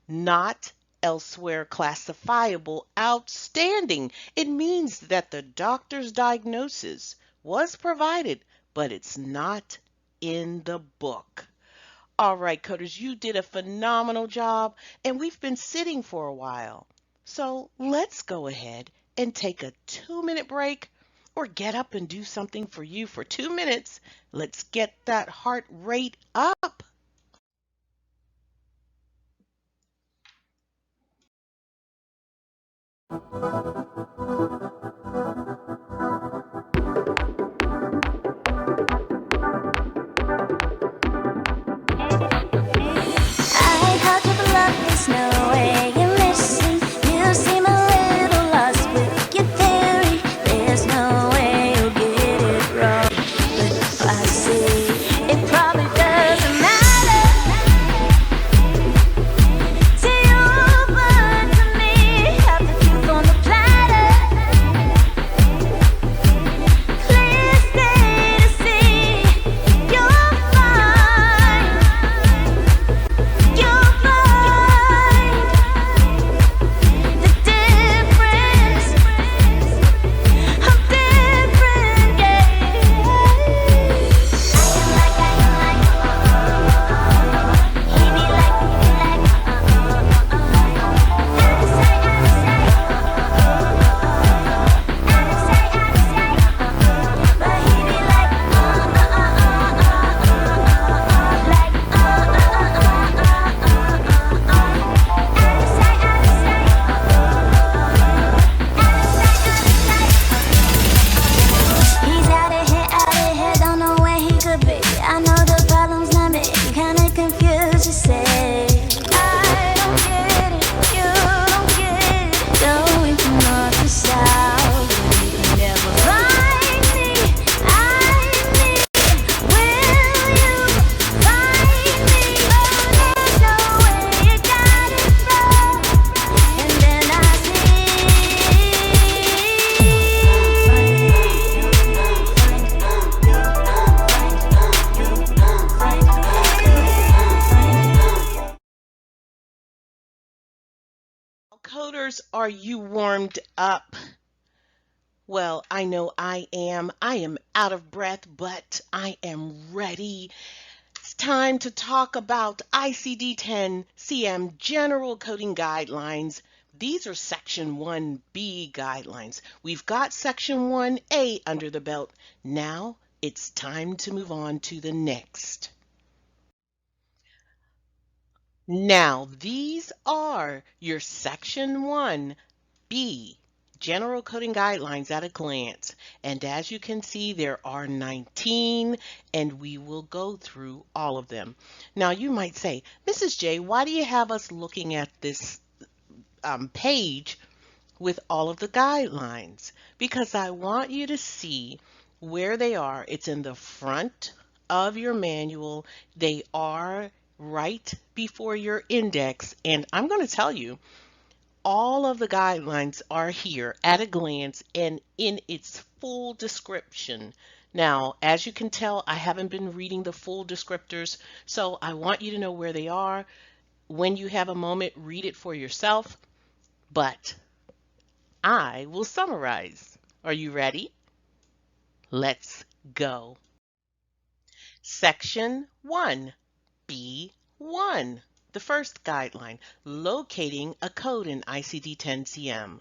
not elsewhere classifiable outstanding, it means that the doctor's diagnosis was provided, but it's not in the book. All right, coders, you did a phenomenal job, and we've been sitting for a while. So let's go ahead and take a 2-minute break, or get up and do something for you for 2 minutes. Let's get that heart rate up. I heard you love, there's no way you're missing. You seem a little lost with your theory. There's no way you'll get it wrong. But I see it probably doesn't matter to you, but to me, have the truth on the platter. Clear stay to see you'll find. You'll find the difference of different games. He be like, but he be like, he's out of here, don't know where he could be. I know the problem's not big, kinda confused, you say. I don't get it, you don't get it. Going from north to south, you can never find me. I need, will you find me? Oh, there's no way you got it wrong. And then I Coders, are you warmed up? Well, I know I am. I am out of breath, but I am ready. It's time to talk about ICD-10-CM General Coding Guidelines. These are Section 1B guidelines. We've got Section 1A under the belt. Now it's time to move on to the next. Now, these are your Section 1B General Coding Guidelines at a glance. And as you can see, there are 19, and we will go through all of them. Now, you might say, Mrs. J, why do you have us looking at this page with all of the guidelines? Because I want you to see where they are. It's in the front of your manual. They are right before your index, and I'm going to tell you, all of the guidelines are here at a glance and in its full description. Now, as you can tell, I haven't been reading the full descriptors, so I want you to know where they are. When you have a moment, read it for yourself, but I will summarize. Are you ready? Let's go. Section 1. B1, the first guideline, locating a code in ICD-10-CM.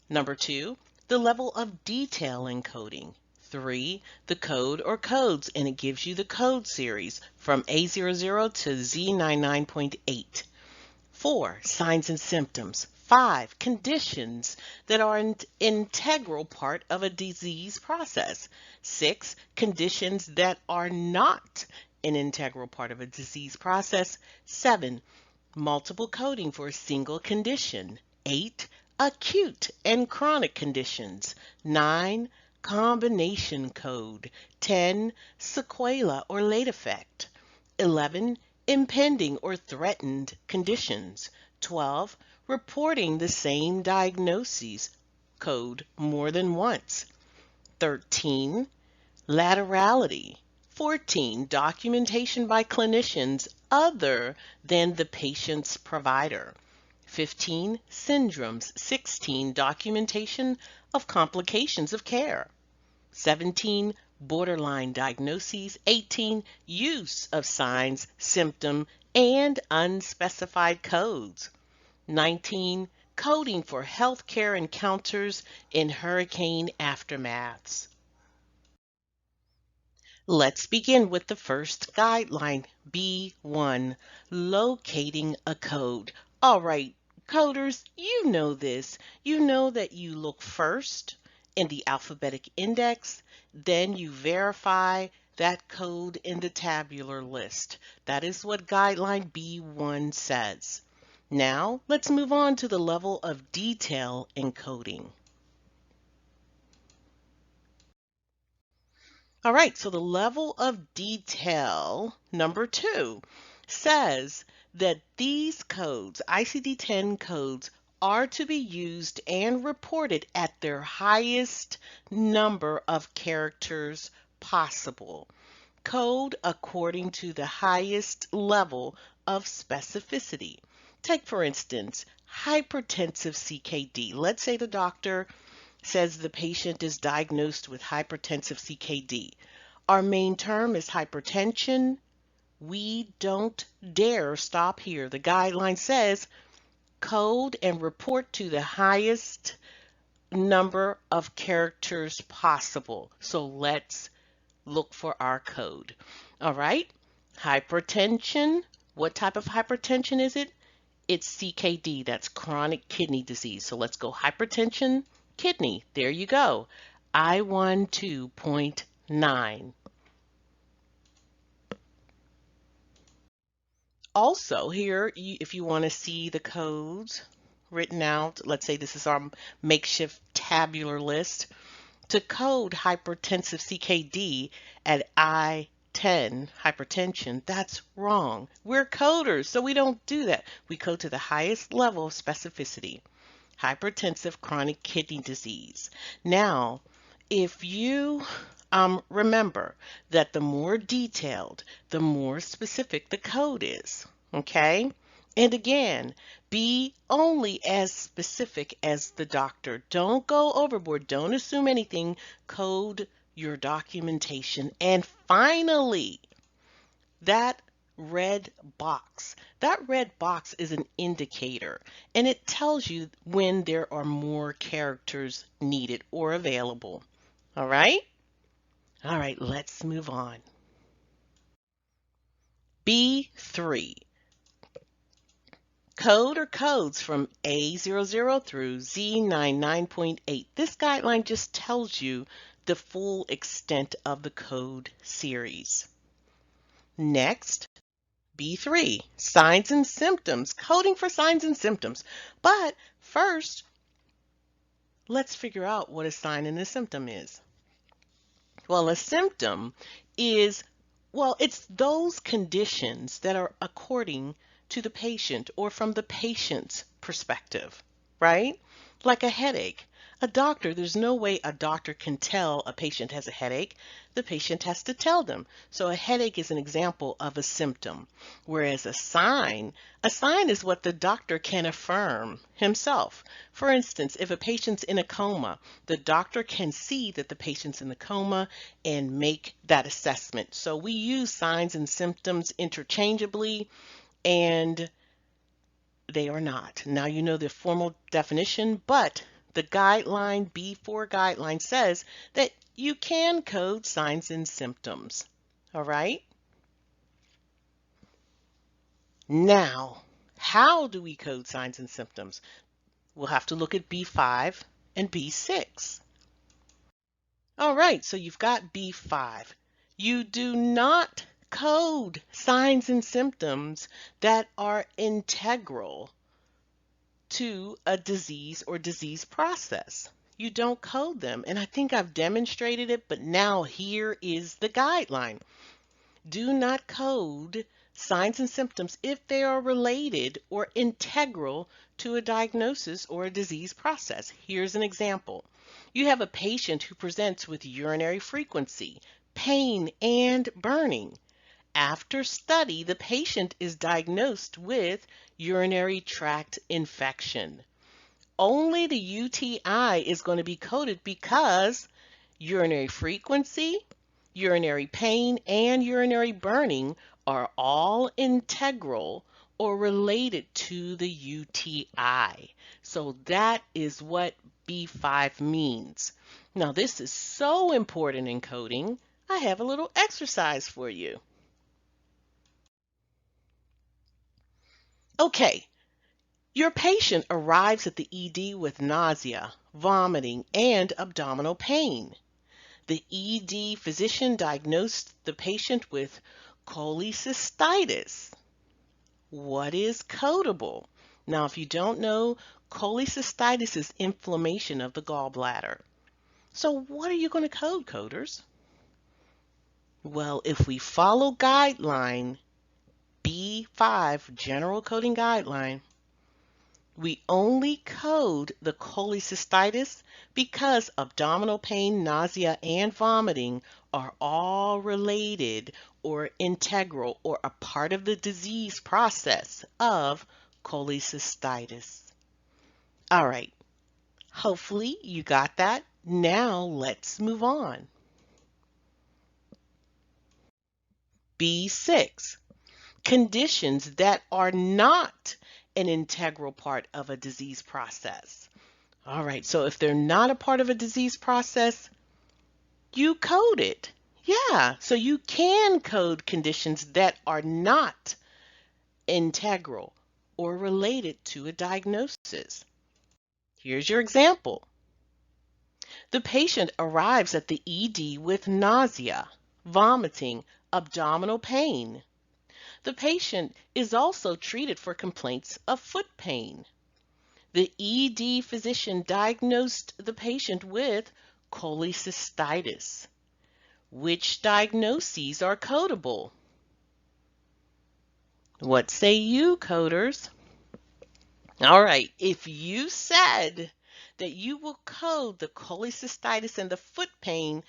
Number 2, the level of detail in coding. 3, the code or codes, and it gives you the code series from A00 to Z99.8. 4, signs and symptoms. 5, conditions that are an integral part of a disease process. 6, conditions that are not an integral part of a disease process. 7, multiple coding for a single condition. 8, acute and chronic conditions. 9, combination code. 10, sequela or late effect. 11, impending or threatened conditions. 12, reporting the same diagnoses code more than once. 13, laterality. 14, documentation by clinicians other than the patient's provider. 15, syndromes. 16, documentation of complications of care. 17, borderline diagnoses. 18, use of signs, symptom, and unspecified codes. 19, coding for healthcare encounters in hurricane aftermaths. Let's begin with the first guideline, B1, locating a code. All right, coders, you know this. You know that you look first in the alphabetic index, then you verify that code in the tabular list. That is what guideline B1 says. Now, let's move on to the level of detail in coding. All right, so the level of detail, number 2, says that these codes, ICD-10 codes, are to be used and reported at their highest number of characters possible. Code according to the highest level of specificity. Take, for instance, hypertensive CKD. Let's say the doctor says the patient is diagnosed with hypertensive CKD. Our main term is hypertension. We don't dare stop here. The guideline says code and report to the highest number of characters possible. So let's look for our code. All right, hypertension. What type of hypertension is it? It's CKD, that's chronic kidney disease. So let's go hypertension, kidney. There you go. I12.9. Also here, if you want to see the codes written out, let's say this is our makeshift tabular list. To code hypertensive CKD at I10 hypertension, that's wrong. We're coders, so we don't do that. We code to the highest level of specificity. Hypertensive chronic kidney disease. Now, if you remember that the more detailed, the more specific the code is, okay? And again, be only as specific as the doctor. Don't go overboard. Don't assume anything. Code your documentation. And finally, that red box. That red box is an indicator, and it tells you when there are more characters needed or available. All right? All right, let's move on. B3. Code or codes from A00 through Z99.8. This guideline just tells you the full extent of the code series. Next, B3, signs and symptoms, coding for signs and symptoms. But first, let's figure out what a sign and a symptom is. Well, a symptom is, it's those conditions that are according to the patient or from the patient's perspective, right? Like a headache. A doctor, there's no way a doctor can tell a patient has a headache. The patient has to tell them. So a headache is an example of a symptom. Whereas a sign is what the doctor can affirm himself. For instance, if a patient's in a coma, the doctor can see that the patient's in a coma and make that assessment. So we use signs and symptoms interchangeably, and they are not. Now you know the formal definition, but the guideline, B4 guideline, says that you can code signs and symptoms. All right? Now, how do we code signs and symptoms? We'll have to look at B5 and B6. All right, so you've got B5. You do not code signs and symptoms that are integral to a disease or disease process. You don't code them, and I think I've demonstrated it, but now here is the guideline. Do not code signs and symptoms if they are related or integral to a diagnosis or a disease process. Here's an example. You have a patient who presents with urinary frequency, pain, and burning. After study, the patient is diagnosed with urinary tract infection. Only the UTI is going to be coded because urinary frequency, urinary pain, and urinary burning are all integral or related to the UTI. So that is what B5 means. Now, this is so important in coding. I have a little exercise for you. Okay, your patient arrives at the ED with nausea, vomiting, and abdominal pain. The ED physician diagnosed the patient with cholecystitis. What is codable? Now, if you don't know, cholecystitis is inflammation of the gallbladder. So what are you going to code, coders? Well, if we follow guideline B5, General Coding Guideline, we only code the cholecystitis because abdominal pain, nausea, and vomiting are all related or integral or a part of the disease process of cholecystitis. All right, hopefully you got that. Now let's move on. B6, conditions that are not an integral part of a disease process. All right, so if they're not a part of a disease process, you code it. Yeah, so you can code conditions that are not integral or related to a diagnosis. Here's your example. The patient arrives at the ED with nausea, vomiting, abdominal pain. The patient is also treated for complaints of foot pain. The ED physician diagnosed the patient with cholecystitis. Which diagnoses are codable? What say you, coders? All right, if you said that you will code the cholecystitis and the foot pain,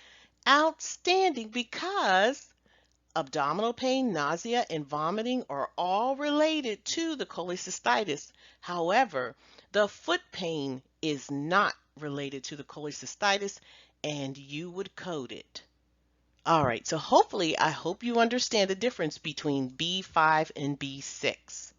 outstanding, because abdominal pain, nausea, and vomiting are all related to the cholecystitis. However, the foot pain is not related to the cholecystitis, and you would code it. All right, so hopefully, I hope you understand the difference between B5 and B6.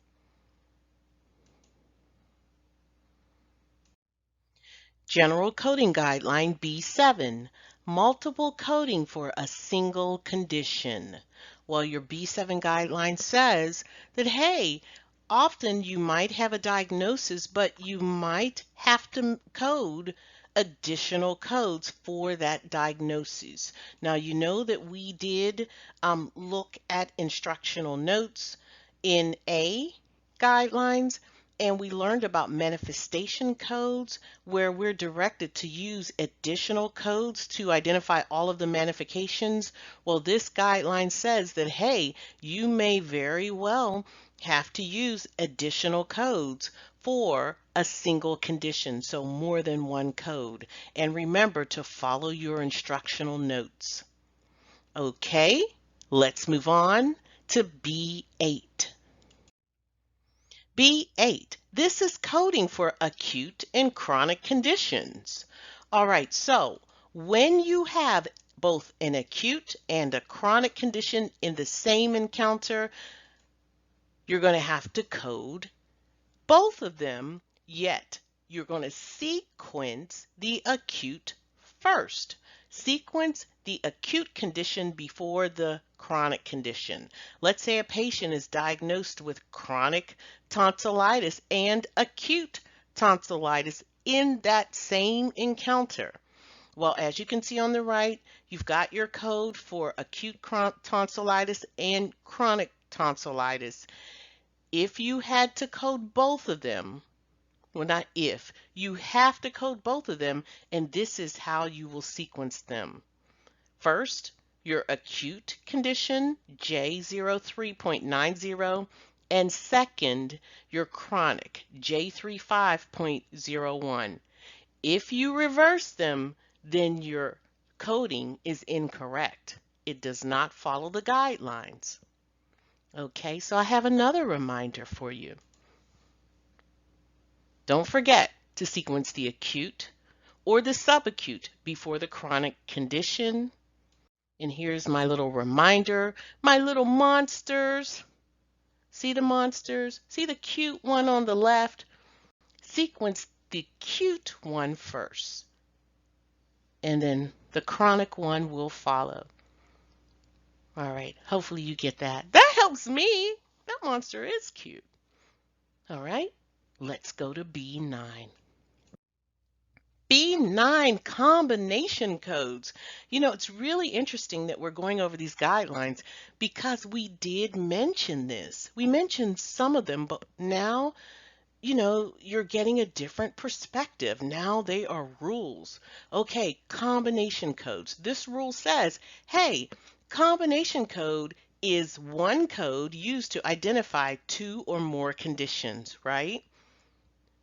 General Coding Guideline B7, multiple coding for a single condition. Well, your B7 guideline says that, hey, often you might have a diagnosis, but you might have to code additional codes for that diagnosis. Now, you know that we did look at instructional notes in A guidelines, and we learned about manifestation codes where we're directed to use additional codes to identify all of the manifestations. Well, this guideline says that, hey, you may very well have to use additional codes for a single condition, so more than one code. And remember to follow your instructional notes. Okay, let's move on to B8. B8, this is coding for acute and chronic conditions. All right, so when you have both an acute and a chronic condition in the same encounter, you're going to have to code both of them, yet you're going to sequence the acute first. Sequence the acute condition before the chronic condition. Let's say a patient is diagnosed with chronic tonsillitis and acute tonsillitis in that same encounter. Well, as you can see on the right, you've got your code for acute tonsillitis and chronic tonsillitis. If you had to code both of them, well, not if, you have to code both of them, and this is how you will sequence them. First, your acute condition, J03.90, and second, your chronic, J35.01. If you reverse them, then your coding is incorrect. It does not follow the guidelines. Okay, so I have another reminder for you. Don't forget to sequence the acute or the subacute before the chronic condition. And here's my little reminder, my little monsters. See the monsters? See the cute one on the left? Sequence the cute one first, and then the chronic one will follow. All right, hopefully you get that. That helps me. That monster is cute. All right, let's go to B9. B9 combination codes. You know, it's really interesting that we're going over these guidelines because we did mention this. We mentioned some of them, but now, you know, you're getting a different perspective. Now they are rules. Okay, combination codes. This rule says, hey, combination code is one code used to identify two or more conditions, right?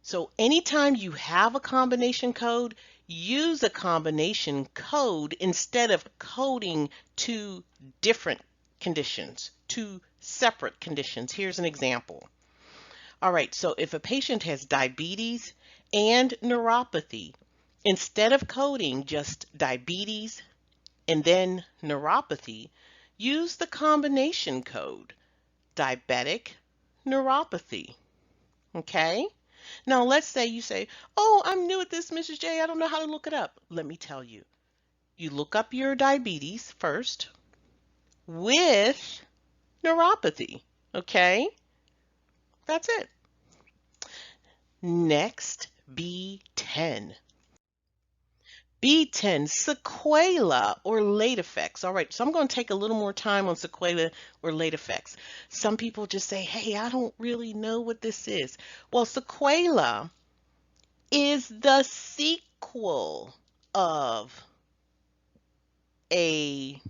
So anytime you have a combination code, use a combination code instead of coding two different conditions, two separate conditions. Here's an example. All right, so if a patient has diabetes and neuropathy, instead of coding just diabetes and then neuropathy, use the combination code, diabetic neuropathy. Okay? Now, let's say you say, oh, I'm new at this, Mrs. J. I don't know how to look it up. Let me tell you. You look up your diabetes first with neuropathy. Okay? That's it. Next, B10. B10, sequela or late effects. All right, so I'm going to take a little more time on sequela or late effects. Some people just say, hey, I don't really know what this is. Well, sequela is the sequel of a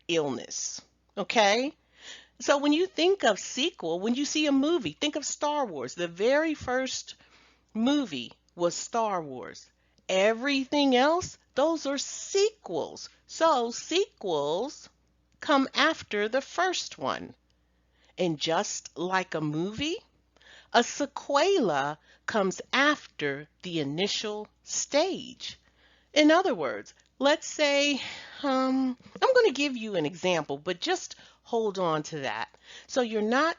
illness, okay? So when you think of sequel, when you see a movie, think of Star Wars. The very first movie was Star Wars. Everything else, those are sequels. So sequels come after the first one. And just like a movie, a sequela comes after the initial stage. In other words, let's say, I'm going to give you an example, but just hold on to that. So you're not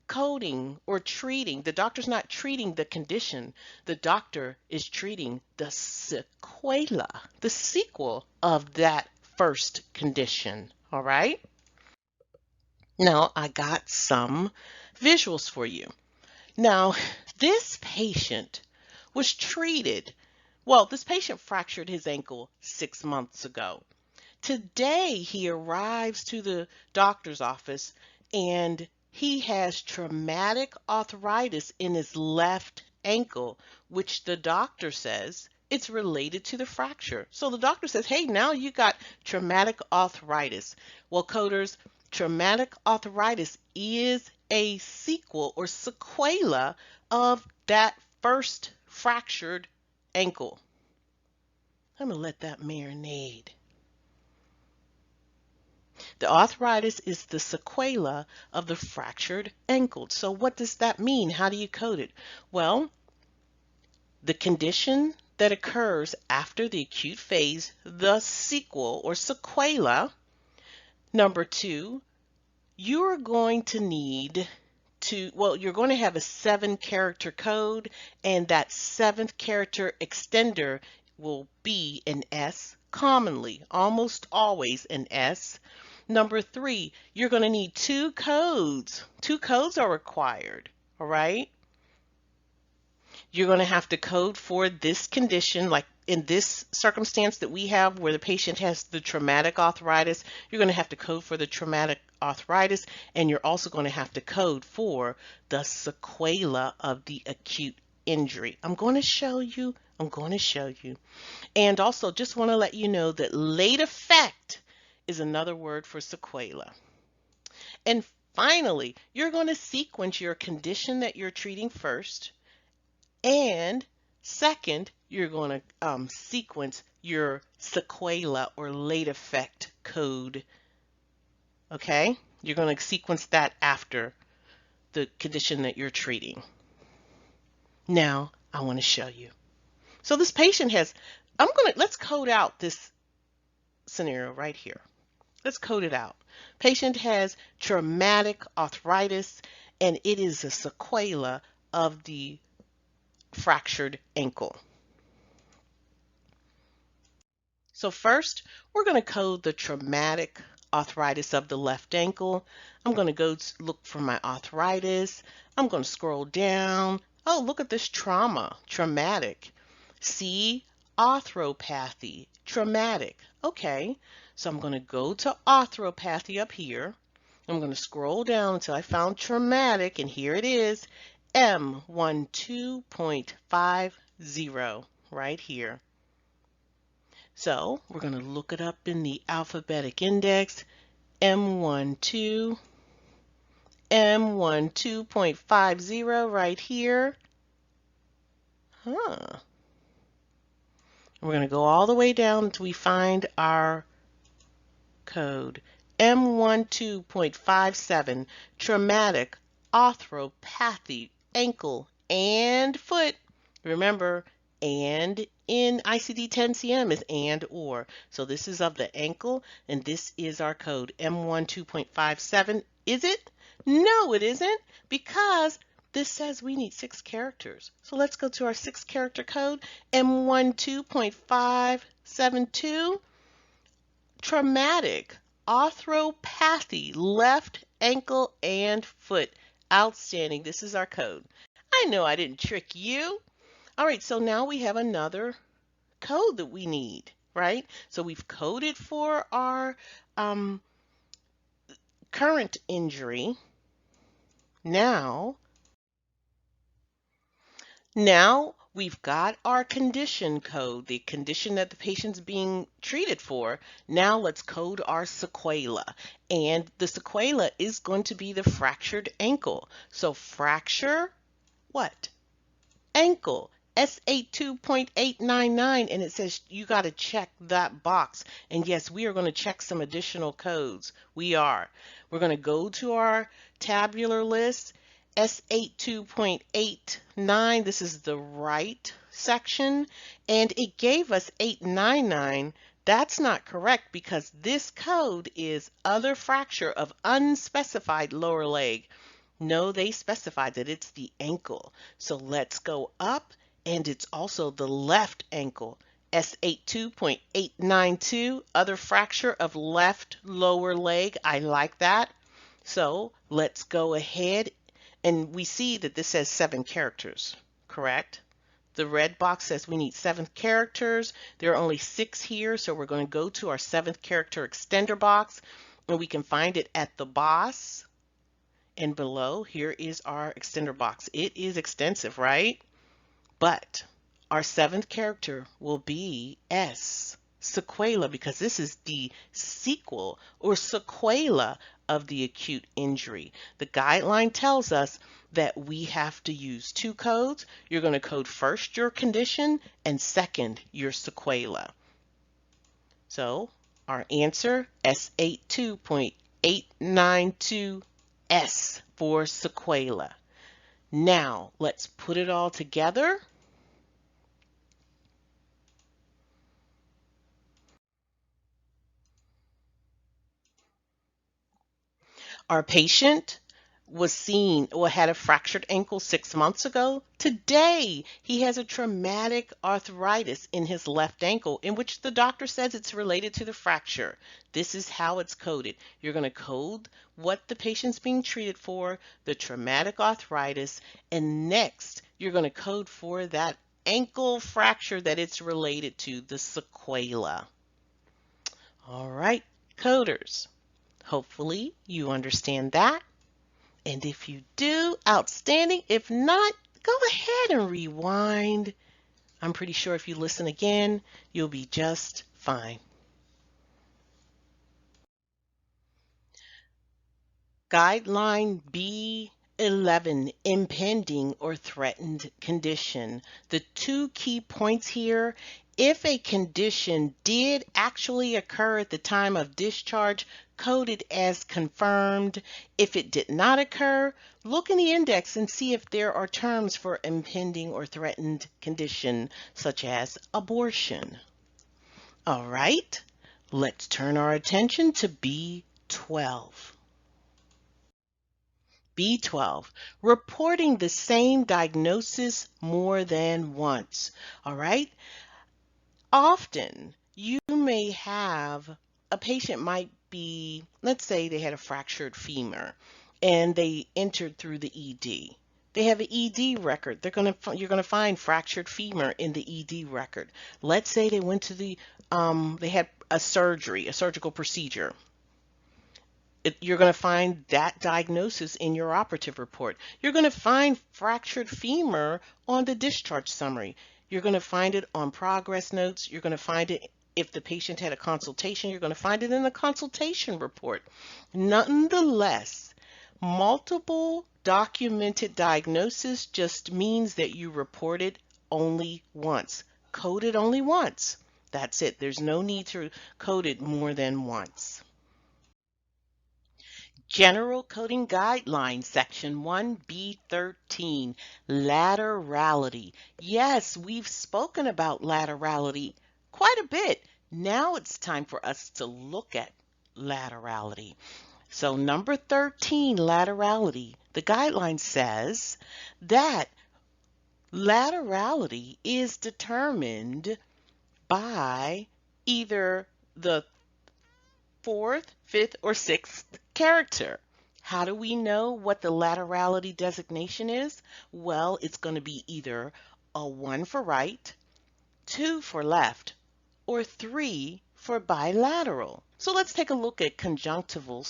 coding or treating, the doctor's not treating the condition, the doctor is treating the sequela, the sequel of that first condition. All right? Now I got some visuals for you. Now, this patient was treated, well, this patient fractured his ankle 6 months ago. Today, he arrives to the doctor's office and he has traumatic arthritis in his left ankle, which the doctor says it's related to the fracture. So the doctor says, hey, now you got traumatic arthritis. Well, coders, traumatic arthritis is a sequel or sequela of that first fractured ankle. I'm going to let that marinate. The arthritis is the sequela of the fractured ankle. So what does that mean? How do you code it? Well, the condition that occurs after the acute phase, the sequel or sequela. Number 2, you're going to need to, well, you're going to have a 7-character code, and that 7th character extender will be an S, commonly, almost always an S. Number 3, you're going to need 2 codes. 2 codes are required, all right? You're going to have to code for this condition, like in this circumstance that we have where the patient has the traumatic arthritis, you're going to have to code for the traumatic arthritis, and you're also going to have to code for the sequela of the acute injury. I'm going to show you. And also just want to let you know that late effect is another word for sequela. And finally, you're going to sequence your condition that you're treating first, and second, you're going to sequence your sequela or late effect code Okay? You're going to sequence that after the condition that you're treating. Now, I want to show you. So this patient has, let's code out this scenario right here. Let's code it out. Patient has traumatic arthritis, and it is a sequela of the fractured ankle. So first, we're going to code the traumatic arthritis of the left ankle. I'm going to go look for my arthritis. I'm going to scroll down. Oh, look at this trauma, traumatic. See, arthropathy, traumatic. Okay, so I'm going to go to arthropathy up here. I'm going to scroll down until I found traumatic, and here it is, M12.50 right here. So we're going to look it up in the alphabetic index, M12, M12.50 right here. We're going to go all the way down until we find our code. M12.57, traumatic arthropathy, ankle and foot. Remember, and in ICD-10-CM is and or. So this is of the ankle, and this is our code, M12.57. Is it? No, it isn't, because this says we need 6 characters. So let's go to our 6-character code, M12.572. Traumatic arthropathy, left ankle and foot. Outstanding. This is our code. I know I didn't trick you. All right, so now we have another code that we need, right? So we've coded for our current injury. Now we've got our condition code, the condition that the patient's being treated for. Now let's code our sequela. And the sequela is going to be the fractured ankle. So fracture, what? Ankle. S82.899, and it says you got to check that box. And yes, we are going to check some additional codes. We're going to go to our tabular list, S82.89. This is the right section, and it gave us 899. That's not correct because this code is other fracture of unspecified lower leg. No, they specified that it's the ankle. So let's go up, and it's also the left ankle. S82.892, other fracture of left lower leg. I like that. So let's go ahead, and we see that this says 7 characters, correct? The red box says we need 7 characters. There are only 6 here, so we're going to go to our 7th character extender box, and we can find it at the boss. And below, here is our extender box. It is extensive, right? But our 7th character will be S, sequela, because this is the sequel or sequela of the acute injury. The guideline tells us that we have to use 2 codes. You're going to code first your condition and second your sequela. So our answer, S82.892S for sequela. Now let's put it all together. Our patient was seen or had a fractured ankle 6 months ago. Today, he has a traumatic arthritis in his left ankle, in which the doctor says it's related to the fracture. This is how it's coded. You're going to code what the patient's being treated for, the traumatic arthritis, and next, you're going to code for that ankle fracture that it's related to, the sequela. All right, coders. Hopefully you understand that. And if you do, outstanding. If not, go ahead and rewind. I'm pretty sure if you listen again, you'll be just fine. Guideline B 11, impending or threatened condition. The two key points here: if a condition did actually occur at the time of discharge, code it as confirmed. If it did not occur, look in the index and see if there are terms for impending or threatened condition, such as abortion. All right, let's turn our attention to B12. B12, reporting the same diagnosis more than once. All right. Often you may have a patient might be, let's say they had a fractured femur and they entered through the ED. They have an ED record. You're going to find fractured femur in the ED record. Let's say they went to they had a surgical procedure. You're going to find that diagnosis in your operative report. You're going to find fractured femur on the discharge summary. You're going to find it on progress notes. You're going to find it if the patient had a consultation. You're going to find it in the consultation report. Nonetheless, multiple documented diagnosis just means that you reported only once. Coded only once. That's it. There's no need to code it more than once. General Coding Guidelines, Section 1B13, Laterality. Yes, we've spoken about laterality quite a bit. Now it's time for us to look at laterality. So number 13, laterality. The guideline says that laterality is determined by either the fourth, fifth, or sixth character. How do we know what the laterality designation is? Well, it's going to be either a 1 for right, 2 for left, or 3 for bilateral. So let's take a look at conjunctival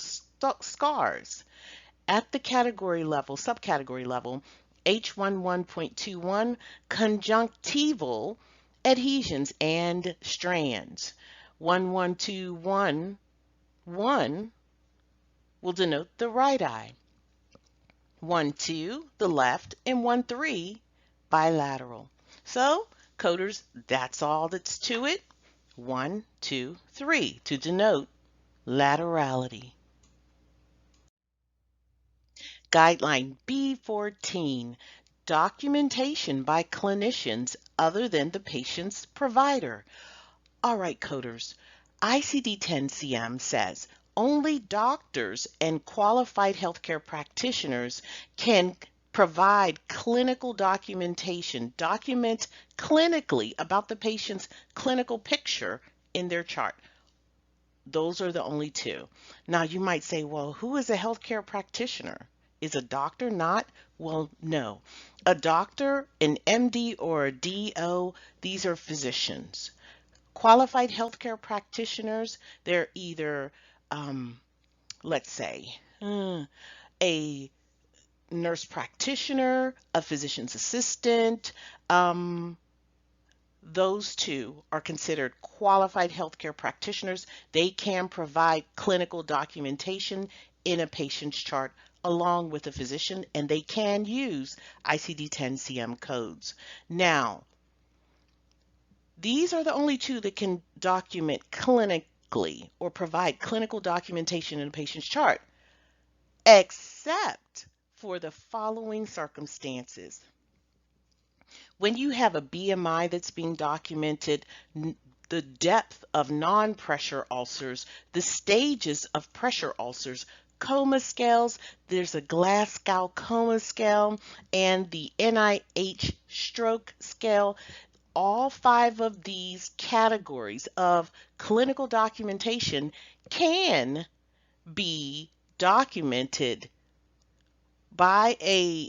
scars. At the category level, subcategory level, H11.21, conjunctival adhesions and strands. 1121 will denote the right eye, 12 the left, and 13 bilateral. So coders, that's all that's to it. 1, 2, 3 to denote laterality. Guideline B14, documentation by clinicians other than the patient's provider. All right, coders, ICD-10-CM says only doctors and qualified healthcare practitioners can provide clinical documentation, document clinically about the patient's clinical picture in their chart. Those are the only two. Now you might say, well, who is a healthcare practitioner? Is a doctor not? Well, no. A doctor, an MD, or a DO, these are physicians. Qualified healthcare practitioners, they're either, let's say, a nurse practitioner, a physician's assistant. Those two are considered qualified healthcare practitioners. They can provide clinical documentation in a patient's chart along with a physician, and they can use ICD-10-CM codes. Now, these are the only two that can document clinically or provide clinical documentation in a patient's chart, except for the following circumstances. When you have a BMI that's being documented, the depth of non-pressure ulcers, the stages of pressure ulcers, coma scales, there's a Glasgow coma scale, and the NIH stroke scale. All 5 of these categories of clinical documentation can be documented by a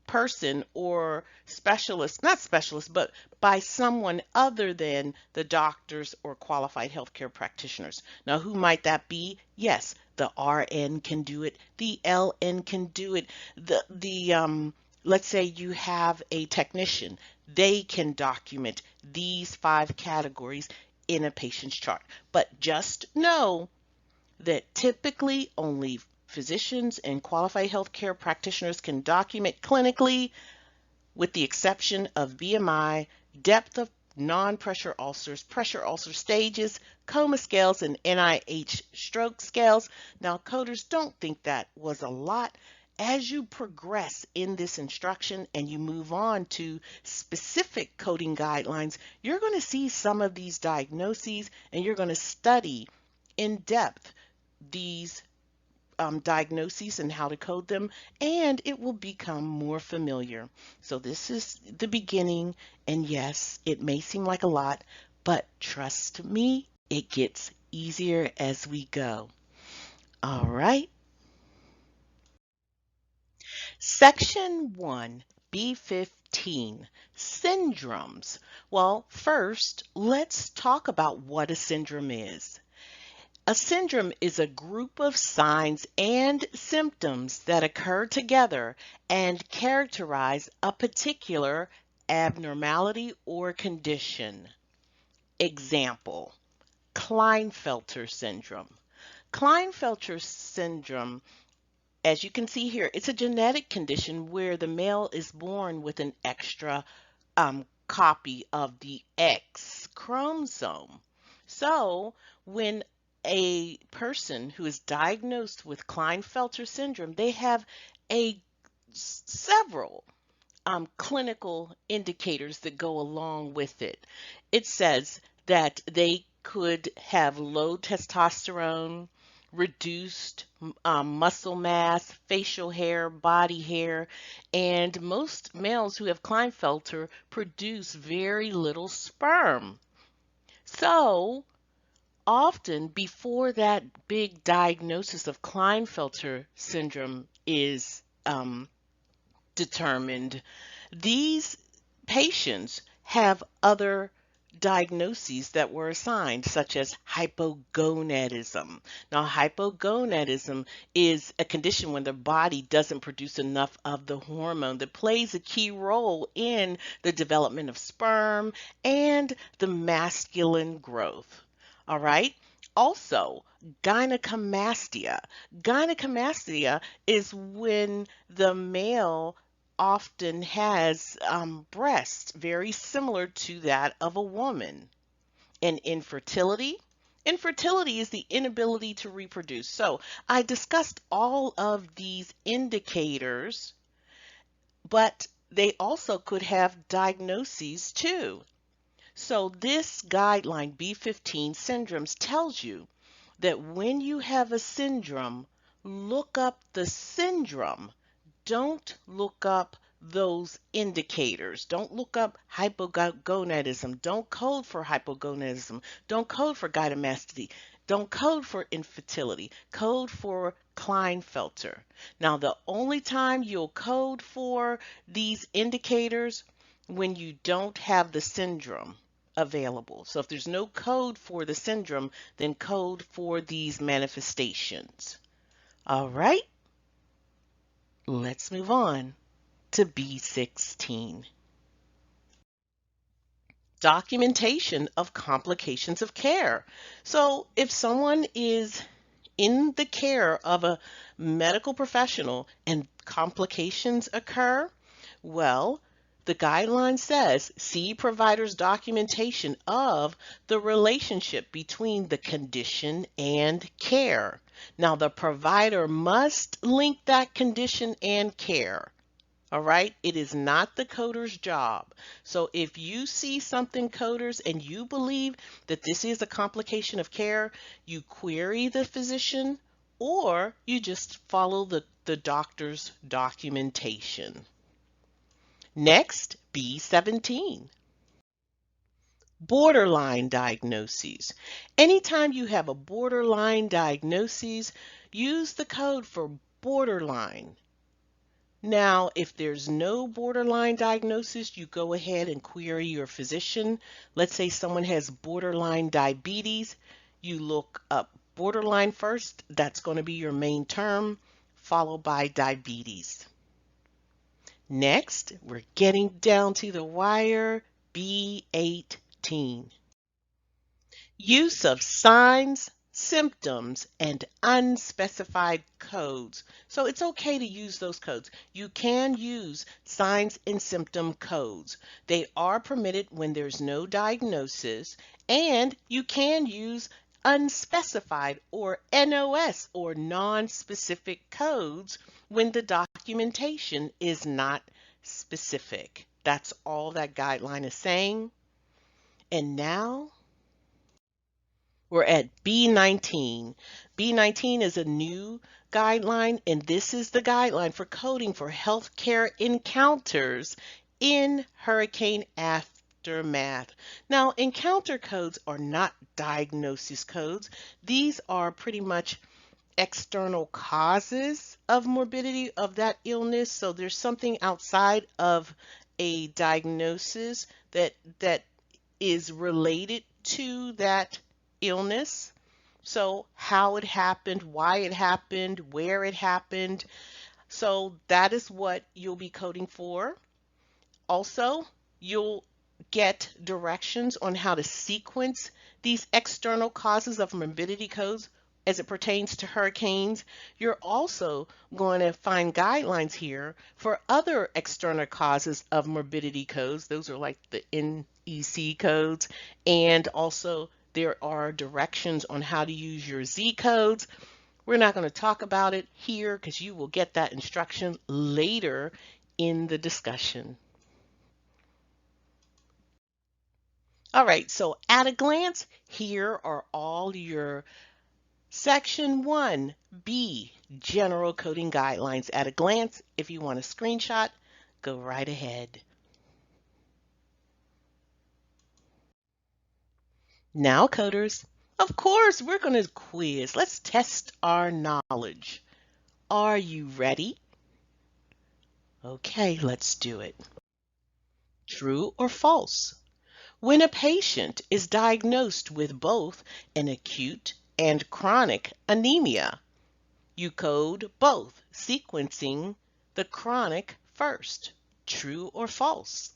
person or specialist, not specialist, but by someone other than the doctors or qualified healthcare practitioners. Now, who might that be? Yes, the RN can do it. The LN can do it. Let's say you have a technician. They can document these 5 categories in a patient's chart. But just know that typically only physicians and qualified healthcare practitioners can document clinically, with the exception of BMI, depth of non-pressure ulcers, pressure ulcer stages, coma scales, and NIH stroke scales. Now, coders, don't think that was a lot. As you progress in this instruction and you move on to specific coding guidelines, you're going to see some of these diagnoses and you're going to study in depth these diagnoses and how to code them, and it will become more familiar. So this is the beginning, and yes, it may seem like a lot, but trust me, it gets easier as we go. All right. Section 1, B15, syndromes. Well, first, let's talk about what a syndrome is. A syndrome is a group of signs and symptoms that occur together and characterize a particular abnormality or condition. Example, Klinefelter syndrome. Klinefelter syndrome, as you can see here, it's a genetic condition where the male is born with an extra copy of the X chromosome. So when a person who is diagnosed with Klinefelter syndrome, they have several clinical indicators that go along with it. It says that they could have low testosterone, reduced muscle mass, facial hair, body hair, and most males who have Klinefelter produce very little sperm. So often before that big diagnosis of Klinefelter syndrome is determined, these patients have other diagnoses that were assigned, such as hypogonadism. Now, hypogonadism is a condition when the body doesn't produce enough of the hormone that plays a key role in the development of sperm and the masculine growth. All right. Also, gynecomastia. Gynecomastia is when the male often has breasts very similar to that of a woman. And infertility. Infertility is the inability to reproduce. So I discussed all of these indicators, but they also could have diagnoses too. So this guideline, B15 syndromes, tells you that when you have a syndrome, look up the syndrome. Don't look up those indicators. Don't look up hypogonadism. Don't code for hypogonadism. Don't code for gynecomastia. Don't code for infertility. Code for Klinefelter. Now, the only time you'll code for these indicators when you don't have the syndrome available. So if there's no code for the syndrome, then code for these manifestations. All right, let's move on to B16. Documentation of complications of care. So if someone is in the care of a medical professional and complications occur, well, the guideline says, see provider's documentation of the relationship between the condition and care. Now, the provider must link that condition and care. All right, it is not the coder's job. So if you see something, coders, and you believe that this is a complication of care, you query the physician or you just follow the doctor's documentation. Next, B17. Borderline diagnoses. Anytime you have a borderline diagnosis, use the code for borderline. Now, if there's no borderline diagnosis, you go ahead and query your physician. Let's say someone has borderline diabetes. You look up borderline first. That's going to be your main term, followed by diabetes. Next, we're getting down to the wire, B18. Use of signs, symptoms, and unspecified codes. So it's okay to use those codes. You can use signs and symptom codes. They are permitted when there's no diagnosis, and you can use unspecified or NOS or non-specific codes when the documentation is not specific. That's all that guideline is saying. And now we're at B19. B19 is a new guideline, and this is the guideline for coding for healthcare encounters in hurricane aftermath. Now, encounter codes are not diagnosis codes. These are pretty much external causes of morbidity of that illness. So there's something outside of a diagnosis that is related to that illness. So how it happened, why it happened, where it happened. So that is what you'll be coding for. Also, you'll get directions on how to sequence these external causes of morbidity codes as it pertains to hurricanes. You're also going to find guidelines here for other external causes of morbidity codes. Those are like the NEC codes, and also there are directions on how to use your Z codes. We're not going to talk about it here because you will get that instruction later in the discussion. All right, so at a glance, here are all your Section 1B General Coding Guidelines at a glance. If you want a screenshot, go right ahead. Now, coders, of course, we're going to quiz. Let's test our knowledge. Are you ready? Okay, let's do it. True or false? When a patient is diagnosed with both an acute and chronic anemia, you code both, sequencing the chronic first. True or false?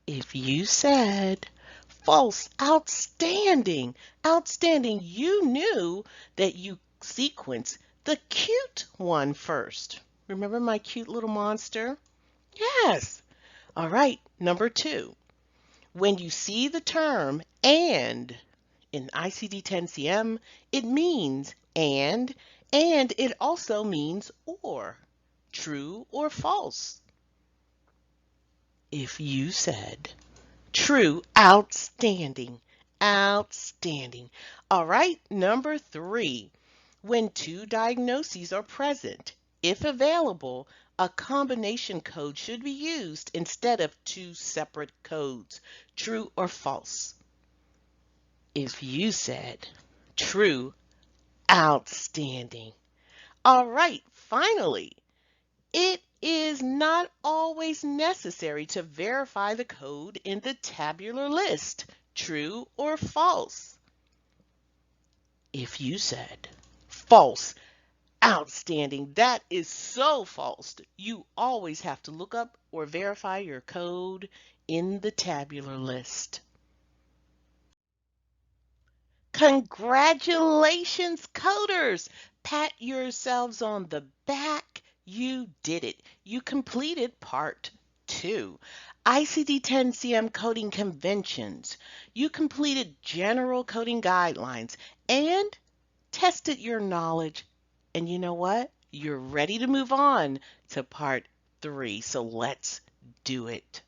If you said false, outstanding, outstanding. You knew that you sequenced the cute one first. Remember my cute little monster? Yes. All right, number 2. When you see the term and in ICD-10-CM, it means and it also means or. True or false? If you said true, outstanding, outstanding. All right, number 3. When 2 diagnoses are present, if available, a combination code should be used instead of 2 separate codes. True or false? If you said true, outstanding. All right, finally, it is not always necessary to verify the code in the tabular list. True or false? If you said false, outstanding. That is so false. You always have to look up or verify your code in the tabular list. Congratulations, coders! Pat yourselves on the back. You did it. You completed part 2. ICD-10-CM coding conventions. You completed general coding guidelines and tested your knowledge. And you know what? You're ready to move on to part 3. So let's do it.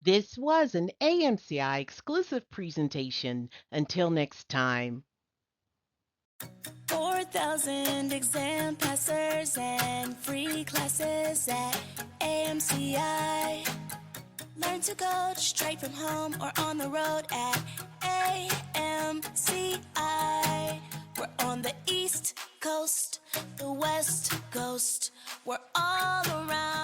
This was an AMCI exclusive presentation. Until next time. 4,000 exam passers and free classes at AMCI. Learn to code straight from home or on the road at AMCI. We're on the East Coast, the West Coast. We're all around.